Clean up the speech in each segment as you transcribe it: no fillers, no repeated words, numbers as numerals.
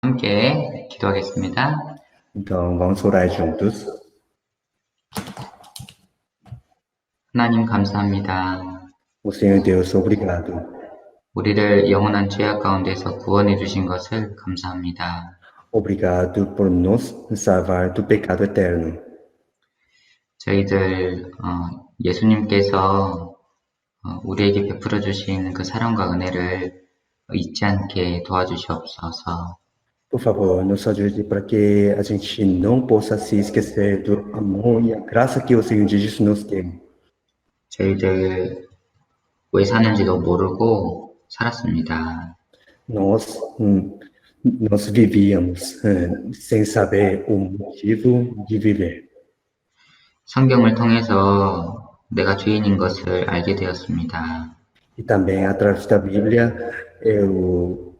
함께 기도하겠습니다. Então, vamos orar juntos. 하나님 감사합니다. O Senhor Deus, obrigado. 우리를 영원한 죄악 가운데서 구원해 주신 것을 감사합니다. Obrigado por nos salvar do pecado eterno. 저희들 예수님께서 우리에게 베풀어 주신 그 사랑과 은혜를 잊지 않게 도와주시옵소서. Por favor, nos ajude para que a gente não possa se esquecer do amor e a graça que o Senhor Jesus nos deu. 저희들 왜 사는지도 모르고 살았습니다. Nós vivíamos sem saber o motivo de viver. 성경을 통해서 내가 죄인인 것을 알게 되었습니다. E também, através da Bíblia, eu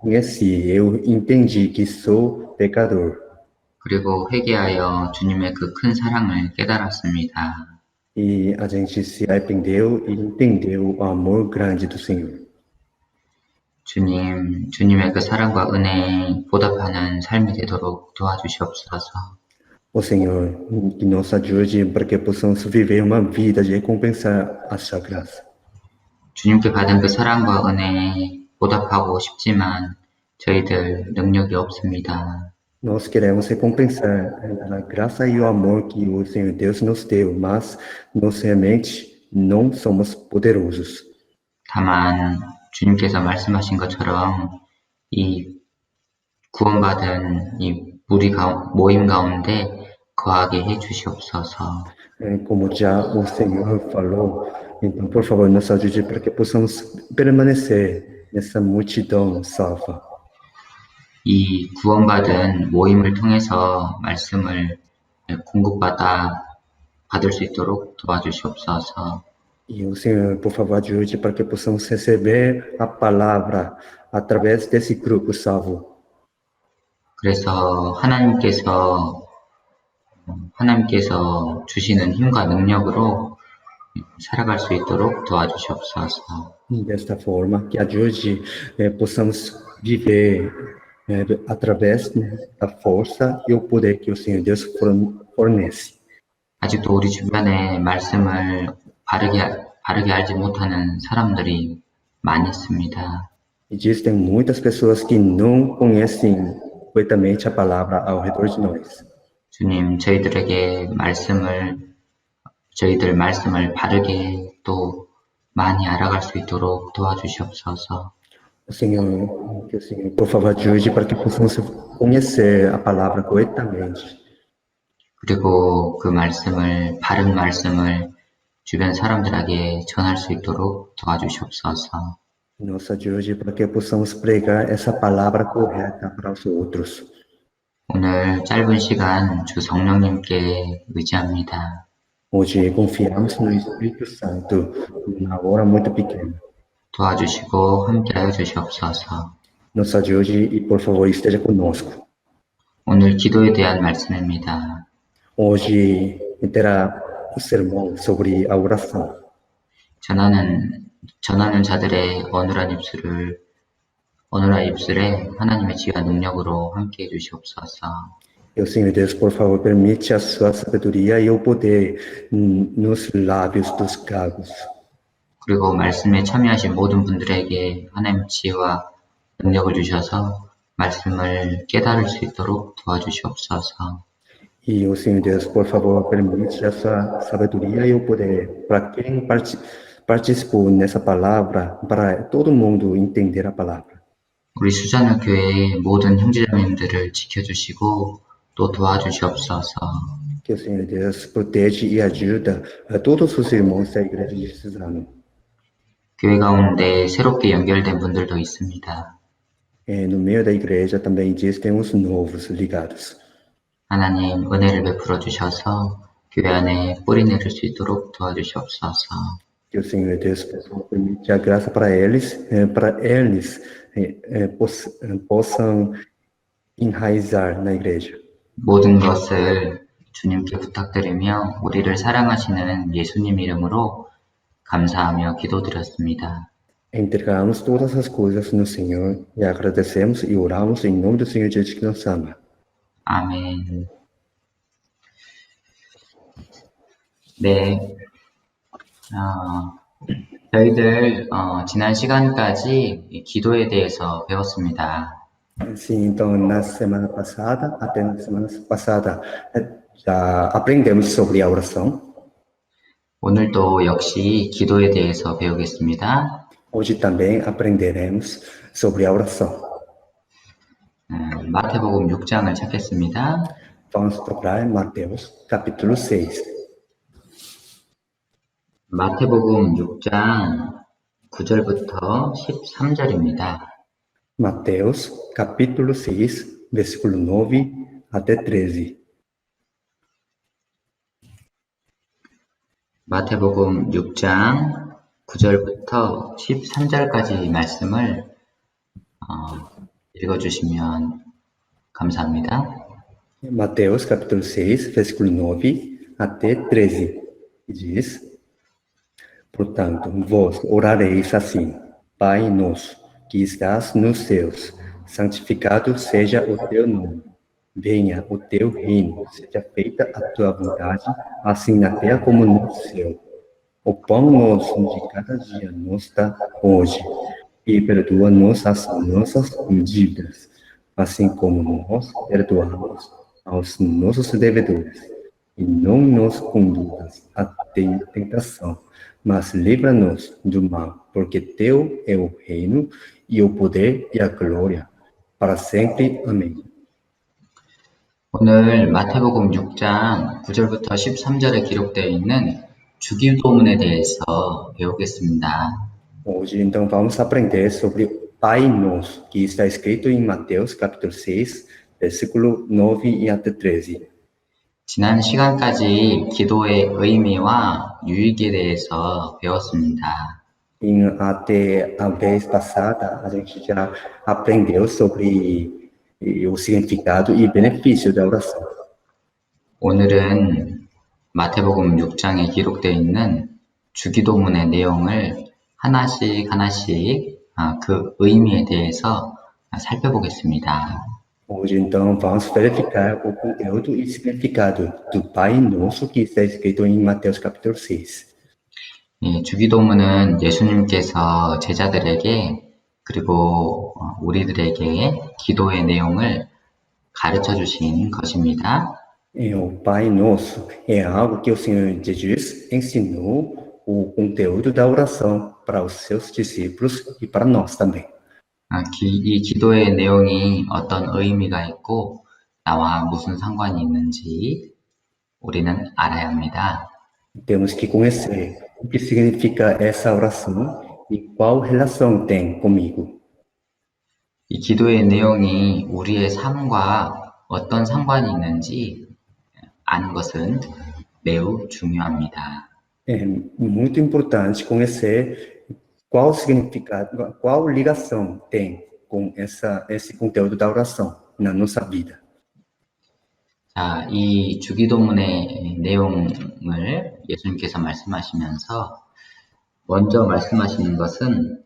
entendi que sou pecador. 그리고 회개하여 주님의 그 큰 사랑을 깨달았습니다. E a gente se arrependeu e entendeu o amor grande do Senhor. 주님의 그 사랑과 은혜에 보답하는 삶이 되도록 도와주시옵소서. O Senhor, que nos ajude para que possamos viver uma vida de recompensar a sua graça. 주님께 받은 그 사랑과 은혜에 보답하고 싶지만 저희들 능력이 없습니다. Nós queremos recompensar a graça e o amor que o Senhor Deus nos deu, mas nós realmente não somos poderosos. 다만 주님께서 말씀하신 것처럼 이 구원받은 이 모임 가운데 거하게 해 주시옵소서. Como já o Senhor falou, então, por favor, nos ajude para que possamos permanecer nessa multidão salva. 이 구원받은 모임을 통해서 말씀을 받을 수 있도록 도와주시옵소서. E o Senhor, por favor, ajude para que possamos receber a palavra através desse grupo salvo. 그래서 하나님께서 주시는 힘과 능력으로 살아갈 수 있도록 도와주시옵소서. Desta forma, que ajude, possamos viver através da força e o poder que o Senhor Deus fornece. 아직도 우리 주변에 말씀을 바르게 알지 못하는 사람들이 많이 있습니다. Existem muitas pessoas que não conhecem corretamente a palavra ao redor de nós. 주님, 저희들 말씀을 바르게 또 많이 알아갈 수 있도록 도와주시옵소서. Senhor, que o Senhor, por favor, ajude para que possamos conhecer a palavra corretamente. 그리고 그 바른 말씀을 주변 사람들에게 전할 수 있도록 도와주시옵소서. Nos ajude para que possamos pregar essa palavra correta para os outros. 오늘 짧은 시간 주 성령님께 의지합니다. Hoje confiamos no Espírito Santo, na hora muito pequena. 도와주시고 함께하여 주시옵소서. Nos ajude e, por favor, esteja conosco. 오늘 기도에 대한 말씀입니다. Hoje terá o sermão sobre a oração. 전하는 자들의 어눌한 입술에 하나님의 지혜와 능력으로 함께해 주시옵소서. E o Senhor Deus, por favor, permite a sua sabedoria e o poder nos lábios dos gagos. 그리고 말씀에 참여하신 모든 분들에게 하나님의 지혜와 능력을 주셔서 말씀을 깨달을 수 있도록 도와주시옵소서. E o Senhor Deus, por favor, permite a sua sabedoria e o poder para quem participou nessa palavra, para todo mundo entender a palavra. 우리 수잔호 교회의 모든 형제자매님들을 지켜주시고 또 도와주시옵소서. Que o Senhor Deus protege e ajuda a todos os irmãos da igreja de Suzano. 교회 가운데 새롭게 연결된 분들도 있습니다. No meio da igreja também existem os novos ligados. 하나님 은혜를 베풀어 주셔서 교회 안에 뿌리 내릴 수 있도록 도와주시옵소서. Que o Senhor Deus permite a graça para eles possam enraizar na igreja. 모든 것을 주님께 부탁드리며 우리를 사랑하시는 예수님 이름으로 감사하며 기도드렸습니다. Entregamos todas as coisas no Senhor e agradecemos e oramos em nome do Senhor Jesus que nos ama. 아멘. 네, 저희들 지난 시간까지 이 기도에 대해서 배웠습니다. Sim, então na semana passada, até na semana passada, já aprendemos sobre a oração. 오늘도 역시 기도에 대해서 배우겠습니다. Hoje também aprenderemos sobre a oração. 마태복음 6장을 찾겠습니다. Vamos procurar Mateus, capítulo 6. 마태복음 6장 9절부터 13절입니다. Mateus, capítulo 6, versículo 9 até 13. 마태복음 6장 9절부터 13절까지 말씀을 읽어주시면 감사합니다. Mateus, capítulo 6, versículo 9 até 13. Diz: Portanto, vós orareis assim: Pai nosso, que estás nos céus, santificado seja o teu nome. Venha o teu reino, seja feita a tua vontade, assim na terra como no céu. O pão nosso de cada dia nos dá hoje, e perdoa-nos as nossas dívidas, assim como nós perdoamos aos nossos devedores. E não nos conduzas a tentação, mas livra-nos do mal, porque teu é o reino, e o poder e a glória, para sempre. Amém. 오늘 마태복음 6장 9절부터 13절에 기록되어 있는 주기도문에 대해서 배우겠습니다. Hoje, então, vamos aprender sobre o Pai Nosso, que está escrito em Mateus, capítulo 6, versículo 9 e até 13. 지난 시간까지 기도의 의미와 유익에 대해서 배웠습니다. Até a vez passada, a gente já aprendeu sobre o significado e benefício da oração. 오늘은 마태복음 6장에 기록되어 있는 주기도문의 내용을 하나씩 그 의미에 대해서 살펴보겠습니다. Hoje, então, vamos verificar o conteúdo e significado do Pai Nosso que está escrito em Mateus capítulo 6. 이 주기도문은 예수님께서 제자들에게 그리고 우리들에게 기도의 내용을 가르쳐 주신 것입니다. O Pai Nosso é algo que o Senhor Jesus ensinou o conteúdo da oração para os seus discípulos e para nós também. 이 기도의 내용이 어떤 의미가 있고 나와 무슨 상관이 있는지 우리는 알아야 합니다. Temos que conhecer o que significa essa oração e qual relação tem comigo. 이 기도의 내용이 우리의 삶과 어떤 상관이 있는지 아는 것은 매우 중요합니다. É muito importante conhecer qual significado, qual ligação tem com esse conteúdo da oração na nossa vida. 자, 이 주기도문의 내용을 예수님께서 말씀하시면서 먼저 말씀하시는 것은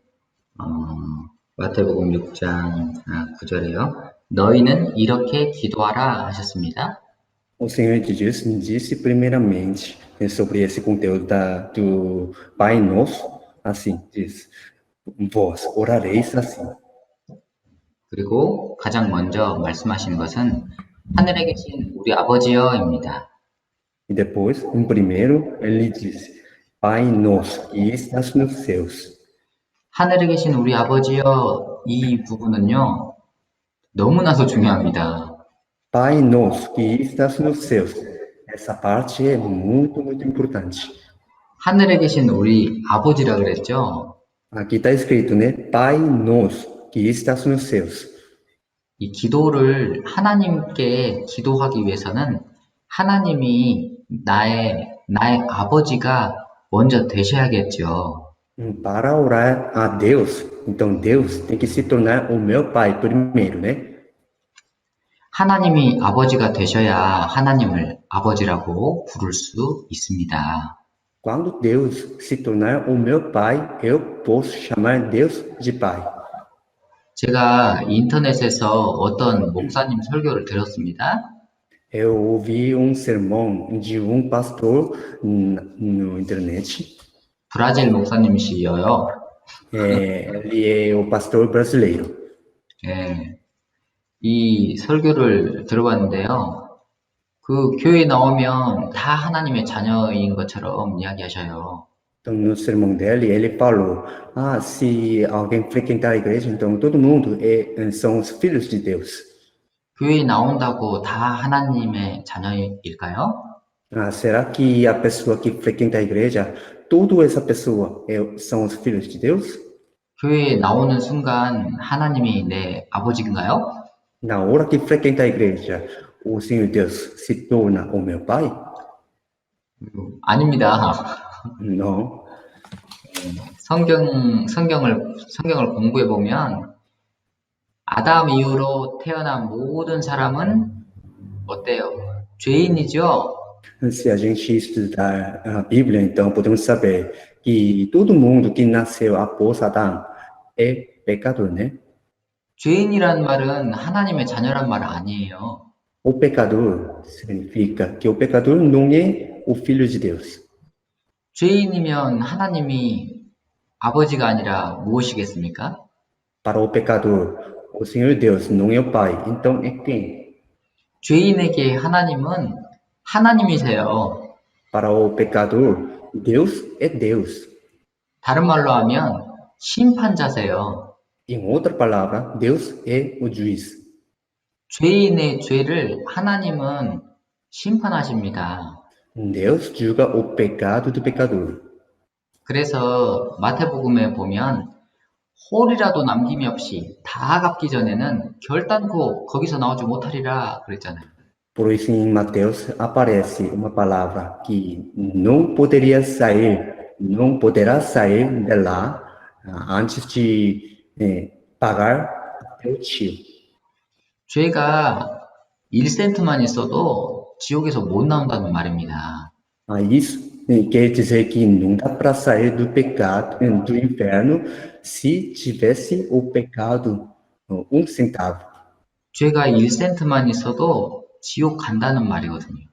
마태복음 6장 9절에요. 너희는 이렇게 기도하라 하셨습니다. O Senhor Jesus disse primeiramente sobre esse conteúdo do Pai Nosso, assim, diz: Vós orareis assim. 그리고 가장 먼저 말씀하신 것은 하늘에 계신 우리 아버지여입니다. E depois, primeiro, ele diz: Pai Nosso, que estás nos céus. 하늘에 계신 우리 아버지여, 이 부분은요, 너무나도 중요합니다. Pai Nosso, que estás nos céus. Essa parte é muito, muito importante. 하늘에 계신 우리 아버지라 그랬죠? Aqui está escrito, né? Pai Nosso, que estás nos céus. 이 기도를 하나님께 기도하기 위해서는 하나님이 나의 아버지가 먼저 되셔야겠죠. Para orar a Deus, então Deus tem que se tornar o meu pai primeiro, né? 하나님이 아버지가 되셔야 하나님을 아버지라고 부를 수 있습니다. Quando Deus se tornar o meu pai, eu posso chamar Deus de pai. 제가 인터넷에서 어떤 목사님 설교를 들었습니다. Eu ouvi sermão de pastor no internet. 브라질 목사님이시여요. Ele é o pastor brasileiro. 예, 이 설교를 들어봤는데요. 그 교회에 나오면 다 하나님의 자녀인 것처럼 이야기하셔요. Então, no sermão dele, ele falou: se alguém frequentar a igreja, então todo mundo são os filhos de Deus. 교회에 나온다고 다 하나님의 자녀일까요? Será que a pessoa que frequenta a igreja, toda essa pessoa são os filhos de Deus? 교회에 나오는 순간 하나님이 내 아버지인가요? Na hora que frequenta a igreja, o Senhor Deus se torna o meu pai? 아닙니다. Não. 성경을 공부해 보면 아담 이후로 태어난 모든 사람은 어때요? 죄인이죠? Se a gente estudar a Bíblia, então podemos saber que todo mundo que nasceu após Adão é pecador, né? 죄인이란 말은 하나님의 자녀란 말 아니에요. O pecador significa que o pecador não é o filho de Deus. 죄인이면 하나님이 아버지가 아니라 무엇이겠습니까? Para o pecador, o Senhor Deus não é o pai, então é quem? 죄인에게 하나님은 하나님이세요. Para o pecador, Deus é Deus. 다른 말로 하면 심판자세요. Em outra palavra, Deus é o juiz. 죄인의 죄를 하나님은 심판하십니다. Deus julga o pecado do pecador. 그래서 마태복음에 보면 홀이라도 남김이 없이 다 갚기 전에는 결단코 거기서 나오지 못하리라 그랬잖아요. Por isso, em Mateus aparece uma palavra que não poderia sair, não poderá sair de lá antes de pagar até o tio. 죄가 1센트만 있어도 지옥에서 못 나온다는 말입니다. Isso quer dizer que não dá para sair do pecado, do inferno, se tivesse o pecado 1 centavo. 죄가 1센트만 있어도 지옥 간다는 말이거든요.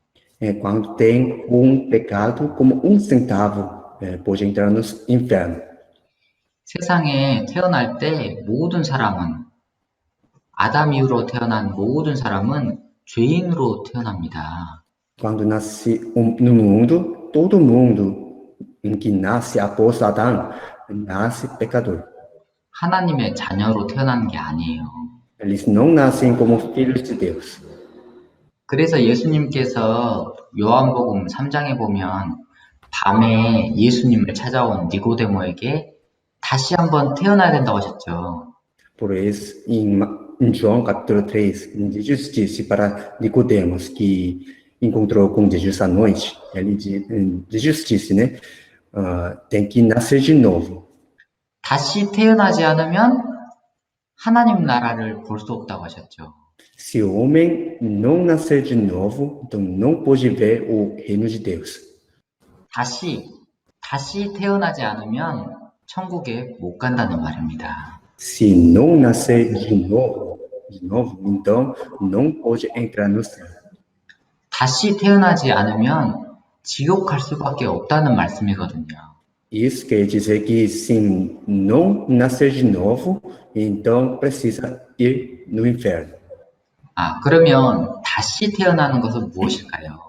Quando tem pecado como 1 centavo, pode entrar no inferno. 세상에 태어날 때 모든 사람은 아담 이후로 태어난 모든 사람은 죄인으로 태어납니다. Quando nasce no mundo, todo mundo que nasce após Adão nasce pecador. 하나님의 자녀로 태어난 게 아니에요. Eles não nascem como filhos de Deus. 그래서 예수님께서 요한복음 3장에 보면 밤에 예수님을 찾아온 니고데모에게 다시 한번 태어나야 된다고 하셨죠. Por isso, em João capítulo 3, Jesus disse para Nicodemos que encontrou com Jesus à noite, Jesus disse, né? Tem que nascer de novo. 다시 태어나지 않으면 하나님 나라를 볼 수 없다고 하셨죠. Se o homem não nascer de novo, então não pode ver o reino de Deus. 다시 태어나지 않으면 천국에 못 간다는 말입니다. Se não nascer de novo, então não pode entrar no céu. 다시 태어나지 않으면 지옥 갈 수밖에 없다는 말씀이거든요. Isso quer dizer que se não nascer de novo, então precisa ir no inferno. 그러면 다시 태어나는 것은 무엇일까요?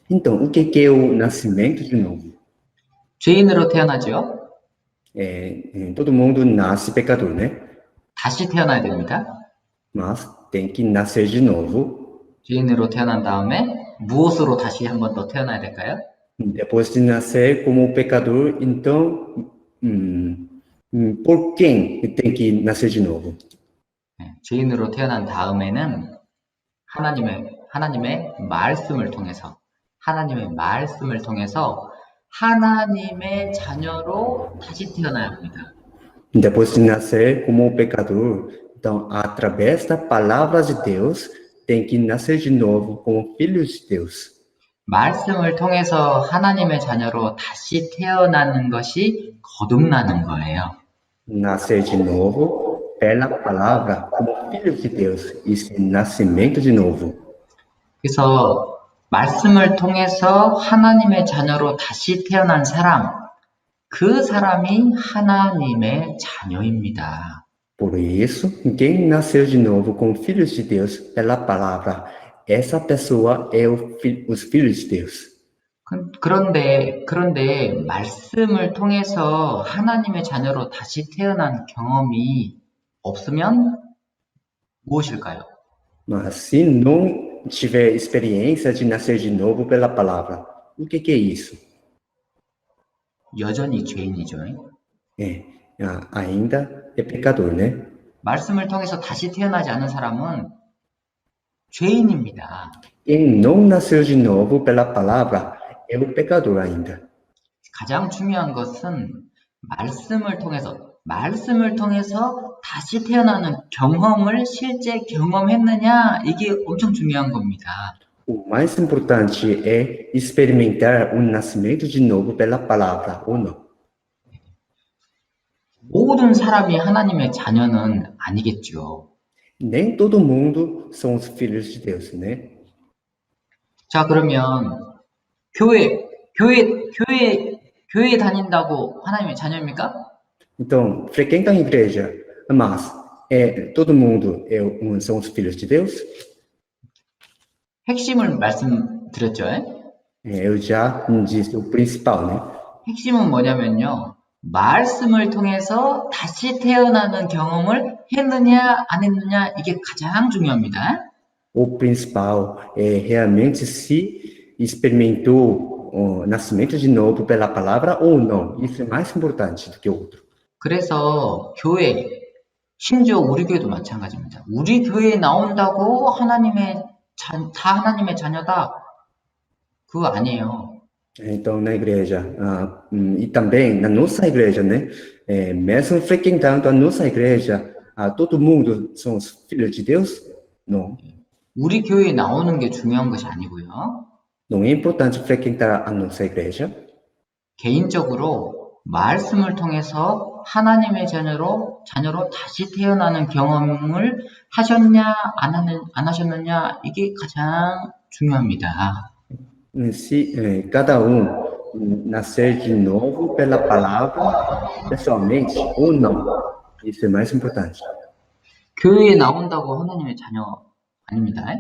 Então, o que é o nascimento de novo? 죄인으로 태어나죠? Todo mundo nasce pecador, né? 다시 태어나야 됩니다. Mas tem que nascer de novo. 죄인으로 태어난 다음에 무엇으로 다시 한 번 더 태어나야 될까요? Depois de nascer como pecador, então, por quem tem que nascer de novo? 죄인으로 태어난 다음에는 하나님의 말씀을 통해서 하나님의 자녀로 다시 태어나야 합니다. Depois de nascer como pecador, então, através da palavra de Deus, tem que nascer de novo como filhos de Deus. 말씀을 통해서 하나님의 자녀로 다시 태어나는 것이 거듭나는 거예요. Nascer de novo pela palavra como filhos de Deus. Isso é nascimento de novo. 그래서 말씀을 통해서 하나님의 자녀로 다시 태어난 사람, 그 사람이 하나님의 자녀입니다. Por isso, quem nasceu de novo como filhos de Deus pela palavra, essa pessoa é os filhos de Deus. 그런데 말씀을 통해서 하나님의 자녀로 다시 태어난 경험이 없으면 무엇일까요? Mas se não tiver experiência de nascer de novo pela palavra, o que é isso? 여전히 죄인이죠. Ainda é pecador, né? 말씀을 통해서 다시 태어나지 않은 사람은 죄인입니다. Quem não nasceu de novo pela palavra é o pecador ainda. 가장 중요한 것은 말씀을 통해서 다시 태어나는 경험을 실제 경험했느냐, 이게 엄청 중요한 겁니다. O mais importante é experimentar o nascimento de novo pela palavra, ou não? 모든 사람이 하나님의 자녀는 아니겠죠. Nem todo mundo são os filhos de Deus, né? 자, 그러면 교회 다닌다고 하나님의 자녀입니까? Então, frequentam a igreja, mas todo mundo são os filhos de Deus? 핵심을 말씀드렸죠. Eu já disse o principal, né? 핵심은 뭐냐면요. 말씀을 통해서 다시 태어나는 경험을 했느냐 안 했느냐, 이게 가장 중요합니다. O principal é realmente se experimentou o nascimento de novo pela palavra ou não. Isso é mais importante do que o outro. 그래서 심지어 우리 교회도 마찬가지입니다. 우리 교회에 나온다고 다 하나님의 자녀다, 그거 아니에요. Então, na igreja, e também na nossa igreja, né? Mesmo frequentando a nossa igreja, todo mundo são os filhos de Deus? Não. 우리 교회에 나오는 게 중요한 것이 아니고요. Não é importante frequentar a nossa igreja. 개인적으로 말씀을 통해서 하나님의 자녀로 다시 태어나는 경험을 하셨냐 안 하셨느냐, 이게 가장 중요합니다. Se cada nascer de novo pela palavra, pessoalmente ou não, isso é mais importante. 교회에 나온다고 하나님의 자녀 아닙니다.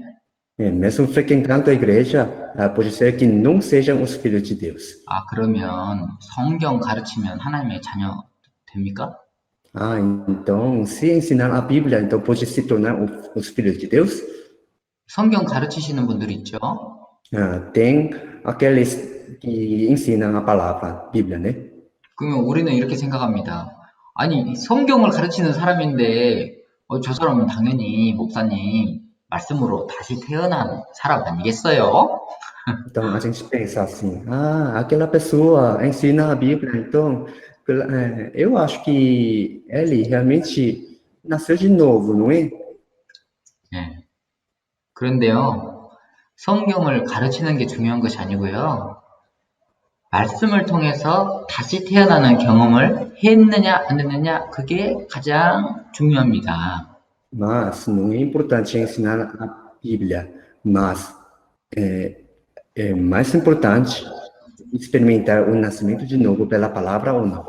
Mesmo frequentando a igreja, pode ser que não sejam os filhos de Deus. 그러면 성경 가르치면 하나님의 자녀 됩니까? Então, se ensinar a Bíblia, então pode se tornar os filhos de Deus? 성경 가르치시는 분들 있죠? Tem aqueles que ensinam a palavra, Bíblia, né? 그러면 우리는 이렇게 생각합니다. 아니, 성경을 가르치는 사람인데 저 사람은 당연히 목사님 말씀으로 다시 태어난 사람 아니겠어요? Então, a gente pensa assim, aquela pessoa ensina a Bíblia, então, eu acho que ele realmente nasceu de novo, não é? 네. 그런데요, 성경을 가르치는 게 중요한 것이 아니고요. 말씀을 통해서 다시 태어나는 경험을 했느냐 안 했느냐, 그게 가장 중요합니다. Mas não é importante ensinar a Bíblia, mas é mais importante experimentar o nascimento de novo pela palavra ou não.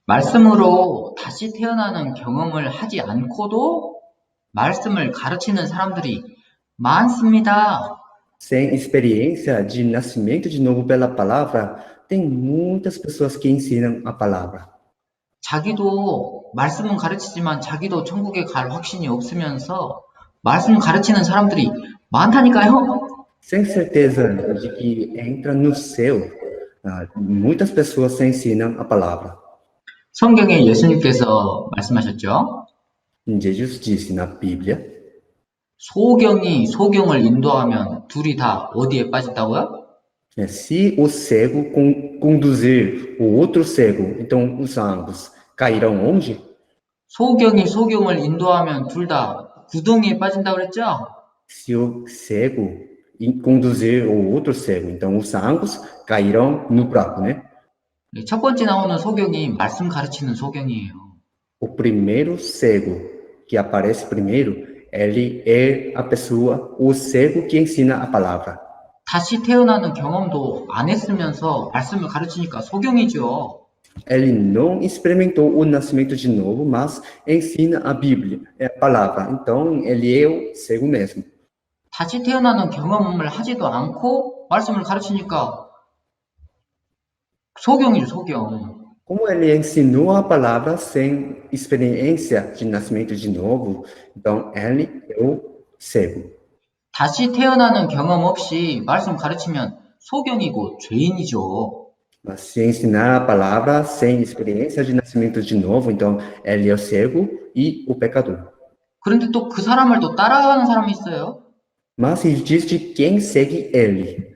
말씀으로 다시 태어나는 경험을 하지 않고도 말씀을 가르치는 사람들이 많습니다. Sem experiência de nascimento de novo pela palavra, tem muitas pessoas que ensinam a palavra. 자기도 말씀은 가르치지만 자기도 천국에 갈 확신이 없으면서 말씀 가르치는 사람들이 많다니까요. Sem certeza de que entra no céu, muitas pessoas ensinam a palavra. 성경에 예수님께서 말씀하셨죠. Jesus disse na Bíblia, 소경이 소경을 인도하면 둘이 다 어디에 빠진다고요? se o cego conduzir o outro cego, então os ambos cairão onde? 소경이 소경을 인도하면 둘 다 구덩이에 빠진다고 그랬죠? Se o cego conduzir o outro cego. Então, os ambos cairão no buraco, né? 첫 번째 나오는 소경이 말씀 가르치는 소경이에요. O primeiro cego que aparece primeiro, ele é a pessoa, o cego que ensina a palavra. 다시 태어나는 경험도 안 했으면서 말씀을 가르치니까 소경이죠. Ele não experimentou o nascimento de novo, mas ensina a Bíblia, é a palavra. Então, ele é o cego mesmo. 다시 태어나는 경험을 하지도 않고 말씀을 가르치니까 소경이죠, 소경. Como ele ensinou a palavra sem experiência de nascimento de novo, então ele é o cego. 다시 태어나는 경험 없이 말씀 가르치면 소경이고 죄인이죠. Mas se ensinar a palavra sem experiência de nascimento de novo, então ele é o cego e o pecador. 그런데 또 그 사람을 또 따라가는 사람이 있어요. Mas existe quem segue ele.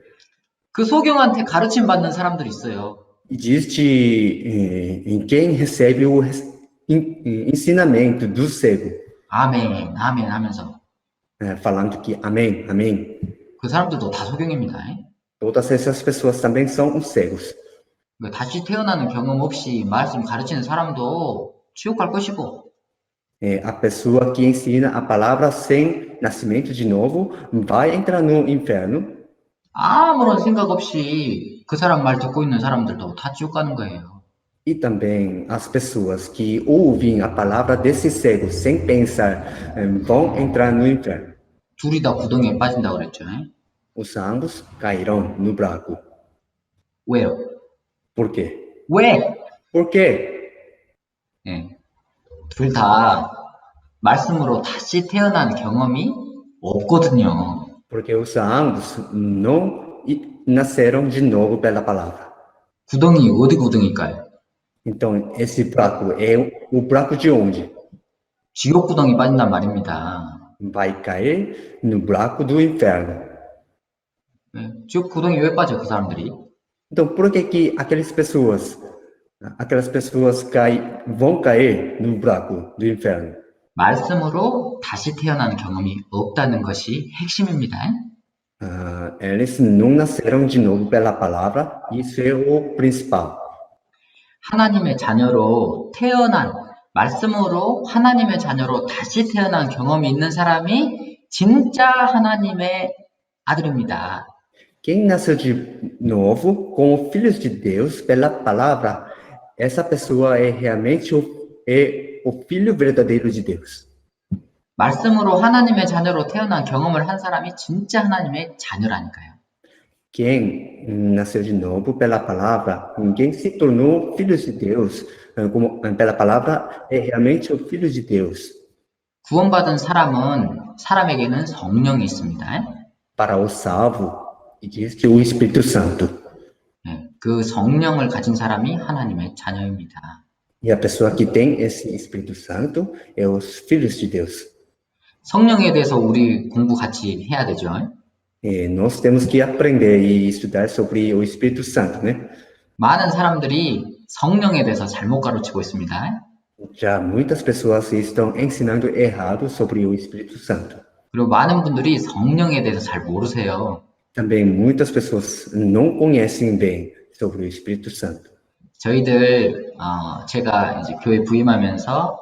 그 소경한테 가르침 받는 사람들이 있어요. Existe quem recebe o ensinamento do cego, 아멘, 아멘 하면서. falando que amém, amém. 그 사람들도 다 소경입니다. Todas essas pessoas também são os cegos. 다시 태어나는 경험 없이 말씀 가르치는 사람도 지옥 갈 것이고, A pessoa que ensina a palavra sem nascimento de novo vai entrar no inferno. 아무런 생각 없이 그 사람 말 듣고 있는 사람들도 다 지옥 가는 거예요. E também as pessoas que ouvem a palavra desse cego sem pensar vão entrar no inferno. 둘이 다 구덩이에 빠진다고 그랬죠. Os ambos cairão no buraco. 왜요? Por quê? 왜? Por quê? 둘 다 말씀으로 다시 태어난 경험이 없거든요. Porque os ambos não nasceram de novo pela palavra. 구덩이 어디 구덩이일까요? Então, esse buraco é o buraco de onde? 지옥 구덩이 빠진단 말입니다. Vai cair no buraco do inferno. 지옥 구덩이 왜 빠져 그 사람들이? Então, por que aquelas pessoas vão cair no buraco do inferno? 말씀으로 다시 태어난 경험이 없다는 것이 핵심입니다. Eles não nasceram de novo pela palavra, isso é o principal. 하나님의 자녀로 태어난, 말씀으로 하나님의 자녀로 다시 태어난 경험이 있는 사람이 진짜 하나님의 아들입니다. Quem nasceu de novo como filhos de Deus pela palavra, essa pessoa é realmente o filho verdadeiro de Deus. 말씀으로 하나님의 자녀로 태어난 경험을 한 사람이 진짜 하나님의 자녀라니까요. Quem nasceu de novo pela palavra, quem se tornou filho de Deus pela palavra, é realmente o filho de Deus. 구원받은 사람에게는 성령이 있습니다. Para o salvo, existe o Espírito Santo. 그 성령을 가진 사람이 하나님의 자녀입니다. E a pessoa que tem esse Espírito Santo é os filhos de Deus. 성령에 대해서 우리 공부 같이 해야 되죠. Nós temos que aprender e estudar sobre o Espírito Santo, né? 많은 사람들이 성령에 대해서 잘못 가르치고 있습니다. Já muitas pessoas estão ensinando errado sobre o Espírito Santo. 그리고 많은 분들이 성령에 대해서 잘 모르세요. Também muitas pessoas não conhecem bem sobre o Espírito Santo. 저희들 제가 이제 교회 부임하면서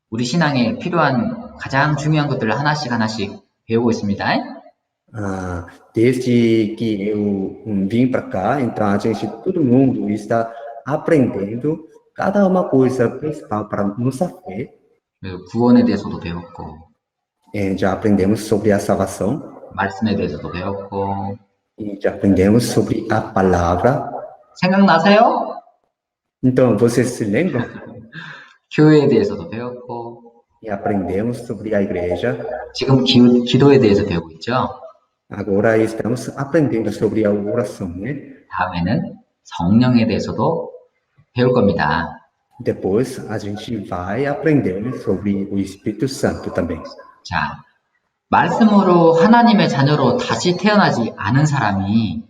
우리 신앙에 필요한 가장 중요한 것들을 하나씩 배우고 있습니다. Desde que eu vim para cá, então todo mundo está aprendendo cada uma coisa principal para nossa fé. 구원에 대해서도 배웠고, Já aprendemos sobre a salvação. 말씀에 대해서도 배웠고, E já aprendemos sobre a palavra. 생각나세요? Então, vocês se lembram? 교회에 대해서도 배웠고, E aprendemos sobre a igreja. 지금 기도에 대해서 배우고 있죠. Agora estamos aprendendo sobre a oração, né? 다음에는 성령에 대해서도 배울 겁니다. Depois a gente vai aprender sobre o Espírito Santo também. 자, 말씀으로 하나님의 자녀로 다시 태어나지 않은 사람이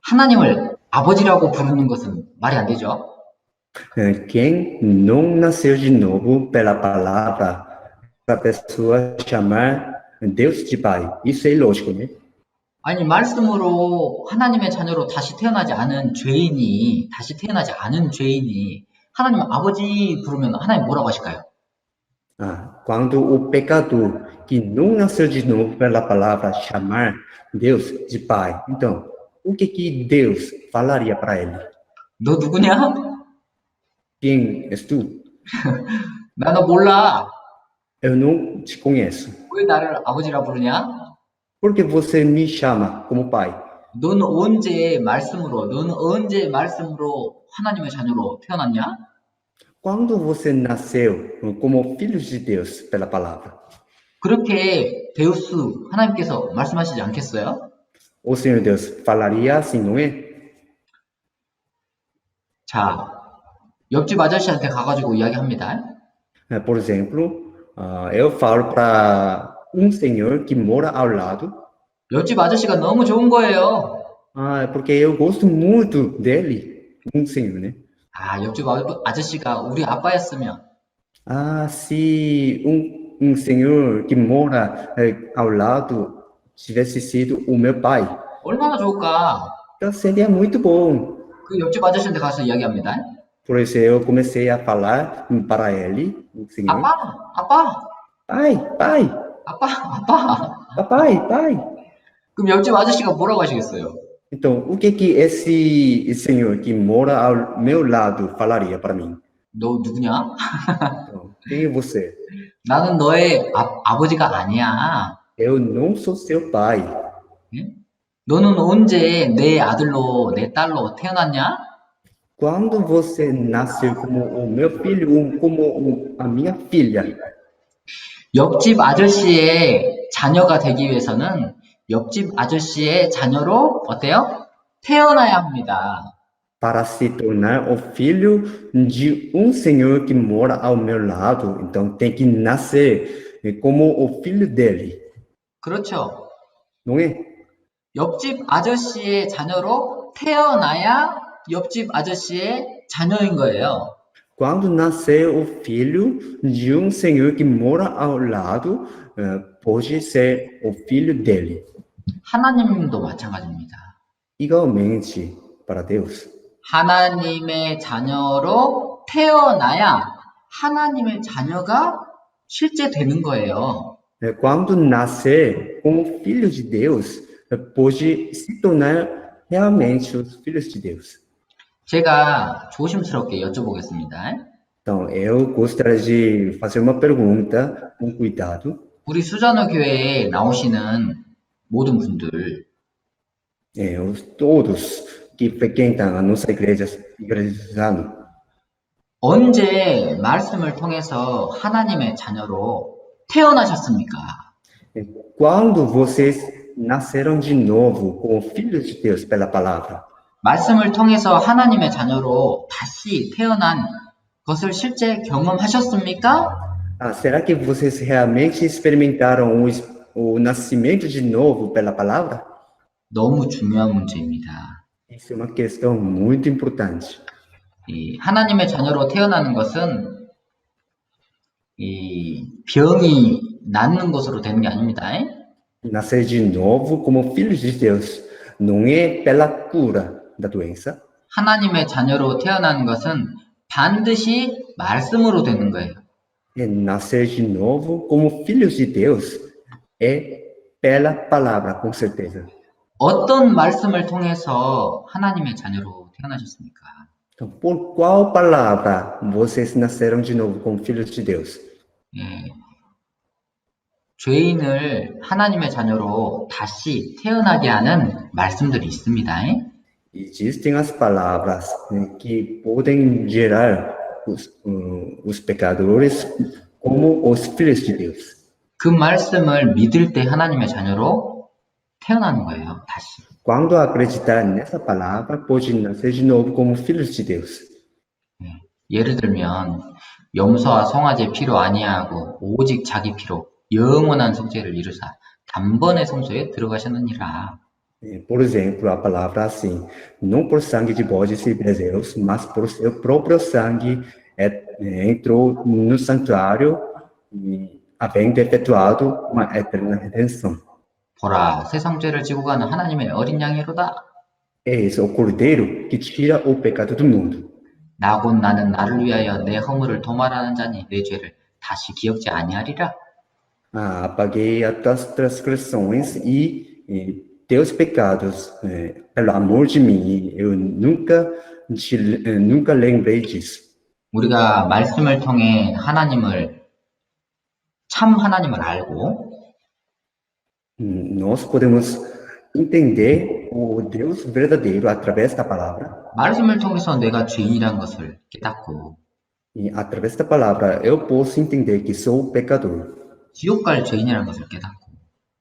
하나님을 아버지라고 부르는 것은 말이 안 되죠. Quem não nasceu de novo pela palavra a pessoa chamar Deus de pai. Isso é ilógico, né? 아니, 말씀으로 하나님의 자녀로 다시 태어나지 않은 죄인이, 하나님 아버지 부르면 하나님 뭐라고 하실까요? Quando o pecador que não nasceu de novo pela palavra chamar Deus de pai, então, o que Deus falaria para ele? 너 누구냐? Quem és tu? 나 너 몰라. Eu não te conheço. 왜 나를 아버지라 부르냐? Por que você me chama como pai? 너는 언제 말씀으로 하나님의 자녀로 태어났냐? Quando você nasceu como filho de Deus pela palavra, 그렇게 데우스 하나님께서 말씀하시지 않겠어요? o Senhor Deus falaria assim, não é? 자, 옆집 아저씨한테 가가지고 이야기합니다. Por exemplo, eu falo para senhor que mora ao lado, 옆집 아저씨가 너무 좋은 거예요. porque eu gosto muito dele, senhor, né? 옆집 아저씨가 우리 아빠였으면, Se senhor que mora ao lado tivesse sido o meu pai, 얼마나 좋을까? então seria muito bom. 그 옆집 아저씨한테 가서 이야기합니다. Por isso eu comecei a falar para ele, senhor, 아빠, pai, 아빠. papai. 그럼 옆집 아저씨가 뭐라고 하시겠어요? Então, o que esse senhor que mora ao meu lado falaria para mim? 너 누구냐? Então, quem é você? 나는 너의 아버지가 아니야. Eu não sou seu pai. 응? 너는 언제 내 아들로, 내 딸로 태어났냐? Quando você nasceu como o meu filho, como a minha filha, 옆집 아저씨의 자녀가 되기 위해서는 옆집 아저씨의 자녀로 어때요? 태어나야 합니다. para se tornar o filho de senhor que mora ao meu lado, então tem que nascer como o filho dele, 그렇죠. não é? 옆집 아저씨의 자녀로 태어나야 옆집 아저씨의 자녀인 거예요. Quando nascer o filho de senhor que mora ao lado, pode ser o filho dele. 하나님도 마찬가지입니다. Igualmente para Deus. 하나님의 자녀로 태어나야 하나님의 자녀가 실제 되는 거예요. Quando nascer como filho de Deus, pode se tornar realmente os filhos de Deus. 제가 조심스럽게 여쭤보겠습니다. Então, eu gostaria de fazer uma pergunta com cuidado. 우리 수잔호 교회에 나오시는 모든 분들, Todos que frequentam a nossa igreja Zano, 언제 말씀을 통해서 하나님의 자녀로 태어나셨습니까? quando vocês nasceram de novo como filhos de Deus pela palavra, 말씀을 통해서 하나님의 자녀로 다시 태어난 것을 실제 경험하셨습니까? será que vocês realmente experimentaram o nascimento de novo pela palavra? 너무 중요한 문제입니다. Isso é uma questão muito importante. 이 하나님의 자녀로 태어나는 것은 이 병이 낫는 것으로 되는 게 아닙니다. Nascer de novo como filhos de Deus não é pela cura da doença. 하나님의 자녀로 태어나는 것은 반드시 말씀으로 되는 거예요. Nascer de novo como filhos de Deus é pela palavra, com certeza. 어떤 말씀을 통해서 하나님의 자녀로 태어나셨습니까? Então, por qual palavra vocês nasceram de novo como filhos de Deus? 죄인을 하나님의 자녀로 다시 태어나게 하는 말씀들이 있습니다. Existem as palavras que podem gerar os pecadores como os filhos de Deus. 그 말씀을 믿을 때 하나님의 자녀로 태어나는 거예요, 다시. Quando acreditar nessa palavra, pode nascer de novo como filhos de Deus. 예를 들면 염소와 송아지 피로 아니하고 오직 자기 피로 영원한 속죄를 이루사 단번에 성소에 들어가셨느니라. Por exemplo, a palavra assim, não por sangue de bodes e bezerros, mas por seu próprio sangue entrou no santuário havendo efetuado uma eterna redenção. 보라, 세상 죄를 지고 가는 하나님의 어린 양이로다. Eis o Cordeiro que tira o pecado do mundo. 나 곧 나는 나를 위하여 내 허물을 도말하는 자니 내 죄를 다시 기억지 아니하리라. Apaguei as tuas transgressões e teus pecados, pelo amor de mim. Eu nunca lembrei disso. 우리가 말씀을 통해 하나님을 참 하나님을 알고 Nós podemos entender o Deus verdadeiro através da palavra. 말씀을 통해서 내가 죄인이라는 것을 깨닫고 E através da palavra eu posso entender que sou pecador. 지옥 갈 죄인이라는 것을 깨닫고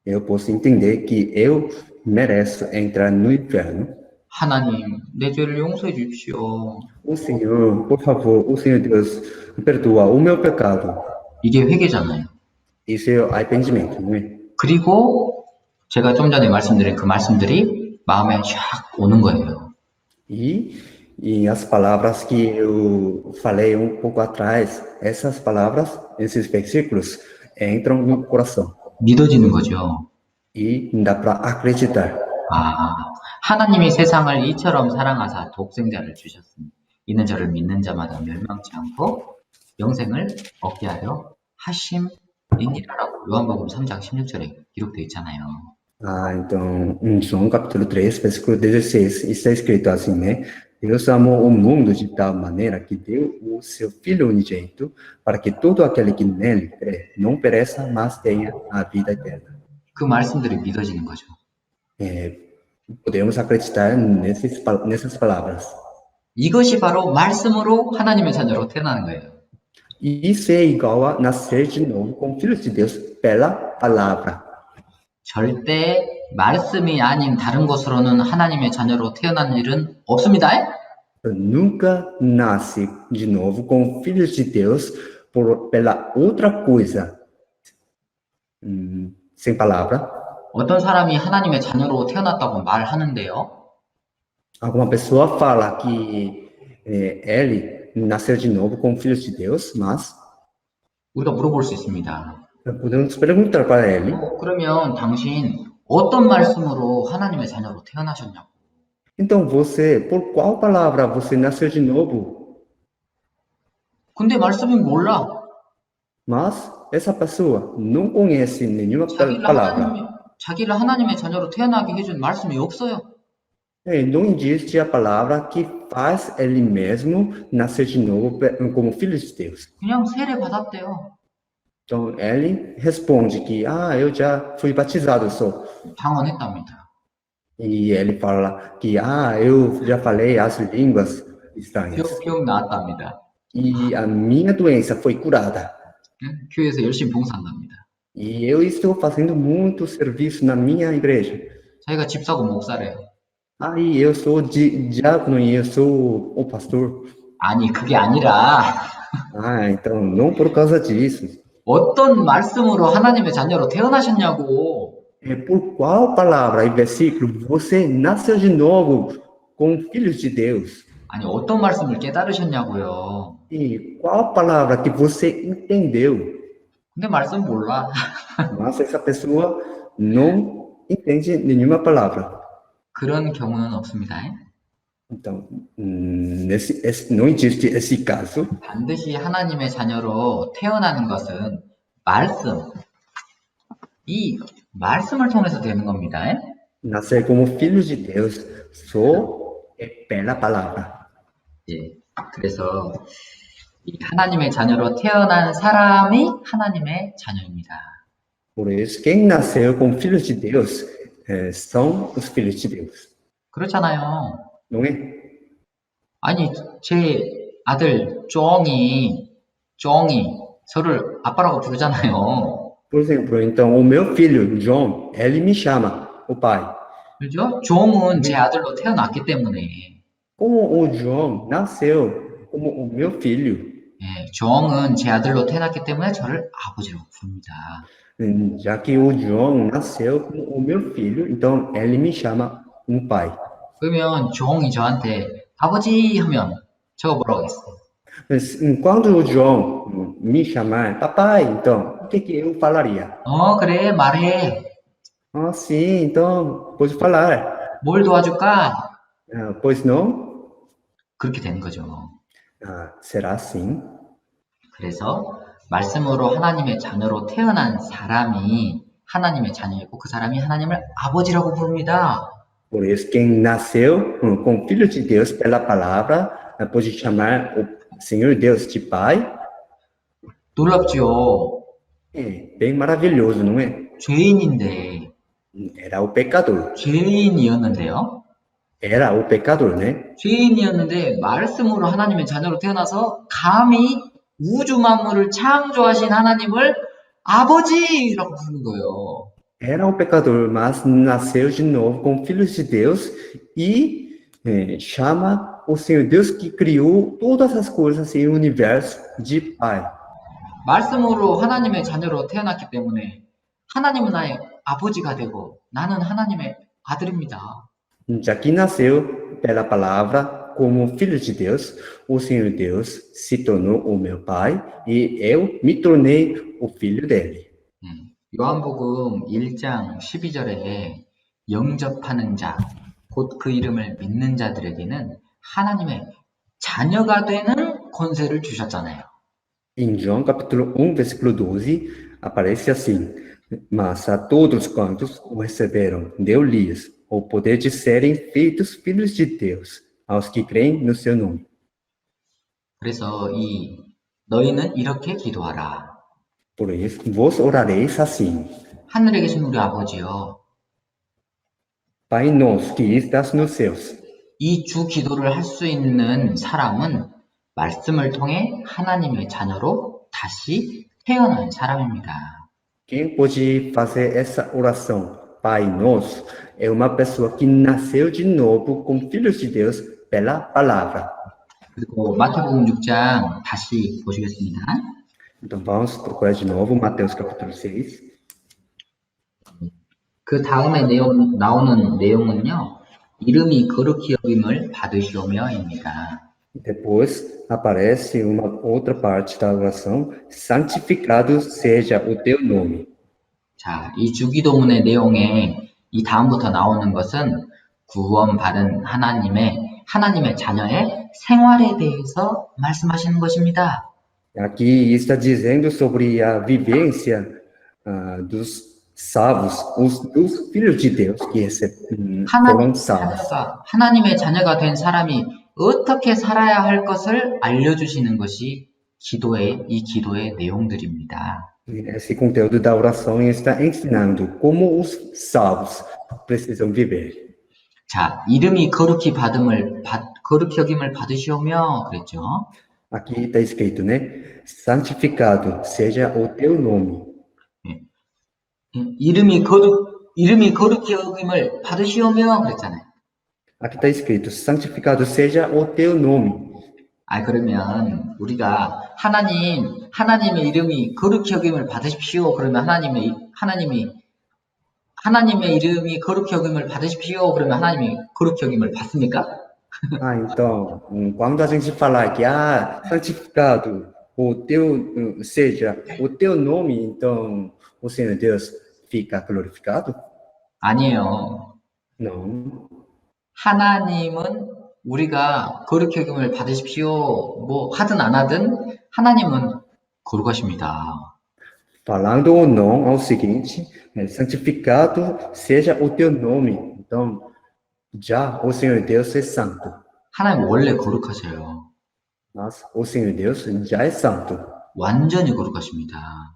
Eu posso entender que eu mereço entrar no inferno. 하나님, 내 죄를 용서해 주십시오. O Senhor, por favor, o Senhor Deus, perdoa o meu pecado. 이게 회개잖아요. Isso é arrependimento, não é? 그리고 제가 좀 전에 말씀드린 그 말씀들이 마음에 샥 오는 거예요. E as palavras que eu falei um pouco atrás, essas palavras, esses versículos, entram no coração. 믿어지는 거죠. E dá para acreditar. 아, 하나님이 세상을 이처럼 사랑하사 독생자를 주셨으니 이는 저를 믿는 자마다 멸망치 않고 영생을 얻게 하려 하심이니라라고 요한복음 3장 16절에 기록되어 있잖아요. Então, em João capítulo 3, versículo 16, está escrito assim, né? Deus amou o mundo de tal maneira que deu o seu Filho unigênito para que todo aquele que nele crê não pereça, mas tenha a vida eterna. 그 말씀들이 믿어지는 거죠. Podemos acreditar nessas palavras. 이것이 바로 말씀으로 하나님의 자녀로 태어나는 거예요. E isso é igual a nascer de novo com filhos de Deus pela palavra. 절대 말씀이 아닌 다른 것으로는 하나님의 자녀로 태어난 일은 없습니다. Nunca nasce de novo com filhos de Deus pela outra coisa. Sem palavra. 어떤 사람이 하나님의 자녀로 태어났다고 말하는데요. Alguma pessoa fala que ele nasceu de novo com filhos de Deus, mas 우리가 물어볼 수 있습니다. podemos perguntar para ele. 그러면 당신 어떤 말씀으로 하나님의 자녀로 태어나셨냐고. Então você, por qual palavra você nasceu de novo? 근데 말씀이 몰라. Mas essa pessoa não conhece nenhuma palavra. 자기를 하나님의 자녀로 태어나게 해준 말씀이 없어요. Não existe a palavra que faz ele mesmo nascer de novo como filho de Deus. 그냥 세례 받았대요. Então ele responde que eu já fui batizado só. 방언했답니다. E ele fala que eu já falei as línguas estranhas. 병 나았답니다. E a minha doença foi curada. 교회에서 열심히 봉사한답니다. E eu estou fazendo muito serviço na minha igreja. 자기가 집사고 목사래요. E eu sou diácono e eu sou o pastor. 아니 그게 아니라 Então não por causa disso. 어떤 말씀으로 하나님의 자녀로 태어나셨냐고. Por qual palavra e versículo você nasceu de novo com filhos de Deus? 아니 어떤 말씀을 깨달으셨냐고요. E qual palavra que você entendeu? 근데 말씀 몰라. Mas essa pessoa não entende nenhuma palavra. 그런 경우는 없습니다. Então, não existe esse caso. 반드시 하나님의 자녀로 태어나는 것은 이 말씀을 통해서 되는 겁니다. Nascer como filhos de Deus só é pela palavra. 예, 그래서 이 하나님의 자녀로 태어난 사람이 하나님의 자녀입니다. Por isso, quem nasceu como filhos de Deus são os filhos de Deus. 그렇잖아요. Não é? 아니, 제 아들 쫑이 저를 아빠라고 부르잖아요. Por exemplo, então, o meu filho, John, ele me chama o pai. 그죠? 종은 제 아들로 태어났기 때문에. Como o John nasceu como o meu filho. 예, 종은 제 아들로 태어났기 때문에 저를 아버지로 부릅니다. Já que o John nasceu como o meu filho, então ele me chama pai. 그러면 종이 저한테 아버지 하면 제가 뭐라고 하겠어요? Quando o João me chamar, papai, então, o que eu falaria? 그래, 말해. Ah, sim, então, pode falar. 뭘 도와줄까? Pois não? 그렇게 되는 거죠. Será sim? 그래서 말씀으로 하나님의 자녀로 태어난 사람이 하나님의 자녀이고 그 사람이 하나님을 아버지라고 부릅니다. Por isso, quem nasceu com filho de Deus pela palavra, pode chamar o Senhor Deus de Pai. 놀랍죠? É bem maravilhoso, não é? 죄인인데, Era o pecador. 죄인이었는데요. Era o pecador, né? 죄인이었는데 말씀으로 하나님의 자녀로 태어나서 감히 우주 만물을 창조하신 하나님을 아버지라고 부르는 거예요. Era o pecador, mas nasceu de novo com filhos de Deus e chama o Senhor Deus que criou todas as coisas e o universo de Pai. 말씀으로 하나님의 자녀로 태어났기 때문에 하나님은 나의 아버지가 되고 나는 하나님의 아들입니다. Já que nasceu pela palavra como filho de Deus, o Senhor Deus se tornou o meu Pai e eu me tornei o filho dele. 요한복음 1장 12절에 영접하는 자, 곧 그 이름을 믿는 자들에게는 하나님의 자녀가 되는 권세를 주셨잖아요. Em João capítulo 1, versículo 12, aparece assim: Mas a todos quantos o receberam, deu-lhes o poder de serem feitos filhos de Deus, aos que creem no seu nome. 그래서 너희는 이렇게 기도하라. Por isso, vos orareis assim: 하늘에 계신 우리 아버지여, Pai nosso que estás nos céus. 이 주 기도를 할 수 있는 사람은 말씀을 통해 하나님의 자녀로 다시 태어난 사람입니다. Quem pode fazer essa oração, Pai nosso, é uma pessoa que nasceu de novo com filhos de Deus pela palavra. 그리고 마태복음 6장 다시 보시겠습니다. Então vamos procurar de novo Mateus capítulo 6. 그 다음에 나오는 내용은요. 이름이 거룩히 여김을 받으시오며입니다. Depois aparece uma outra parte da oração, santificado seja o teu nome. 자, 이 주기도문의 내용에 이 다음부터 나오는 것은 구원받은 하나님의 자녀의 생활에 대해서 말씀하시는 것입니다. Aqui está dizendo sobre a vivência dos salvos, dos filhos de Deus que foram salvos. 하나님의 자녀가 된 사람이 어떻게 살아야 할 것을 알려주시는 것이 이 기도의 내용들입니다. Esse conteúdo da oração está ensinando como os salvos precisam viver. 자, 이름이 거룩히 여김을 받으시오며 그랬죠. Aqui está escrito, né? Santificado seja o teu nome. 이름이 거룩히 여김을 받으시오며 그랬잖아요. Aqui está escrito, santificado seja o teu nome. 그러면 우리가 하나님의 이름이 거룩히 여김을 받으십시오. 그러면 하나님의 이름이 거룩히 여김을 받으십시오. 그러면 하나님이 거룩히 여김을 받습니까? Então, quando a gente falar que santificado seja o teu nome, então o Senhor Deus fica glorificado? 아니에요. Não. 하나님은 우리가 거룩히 여김을 받으십시오. 뭐 하든 안 하든 하나님은 거룩하십니다. Falando ou não ao seguinte, santificado seja o teu nome. Então, já o Senhor Deus é santo. 하나님 원래 거룩하셔요. Mas o Senhor Deus já é santo. 완전히 거룩하십니다.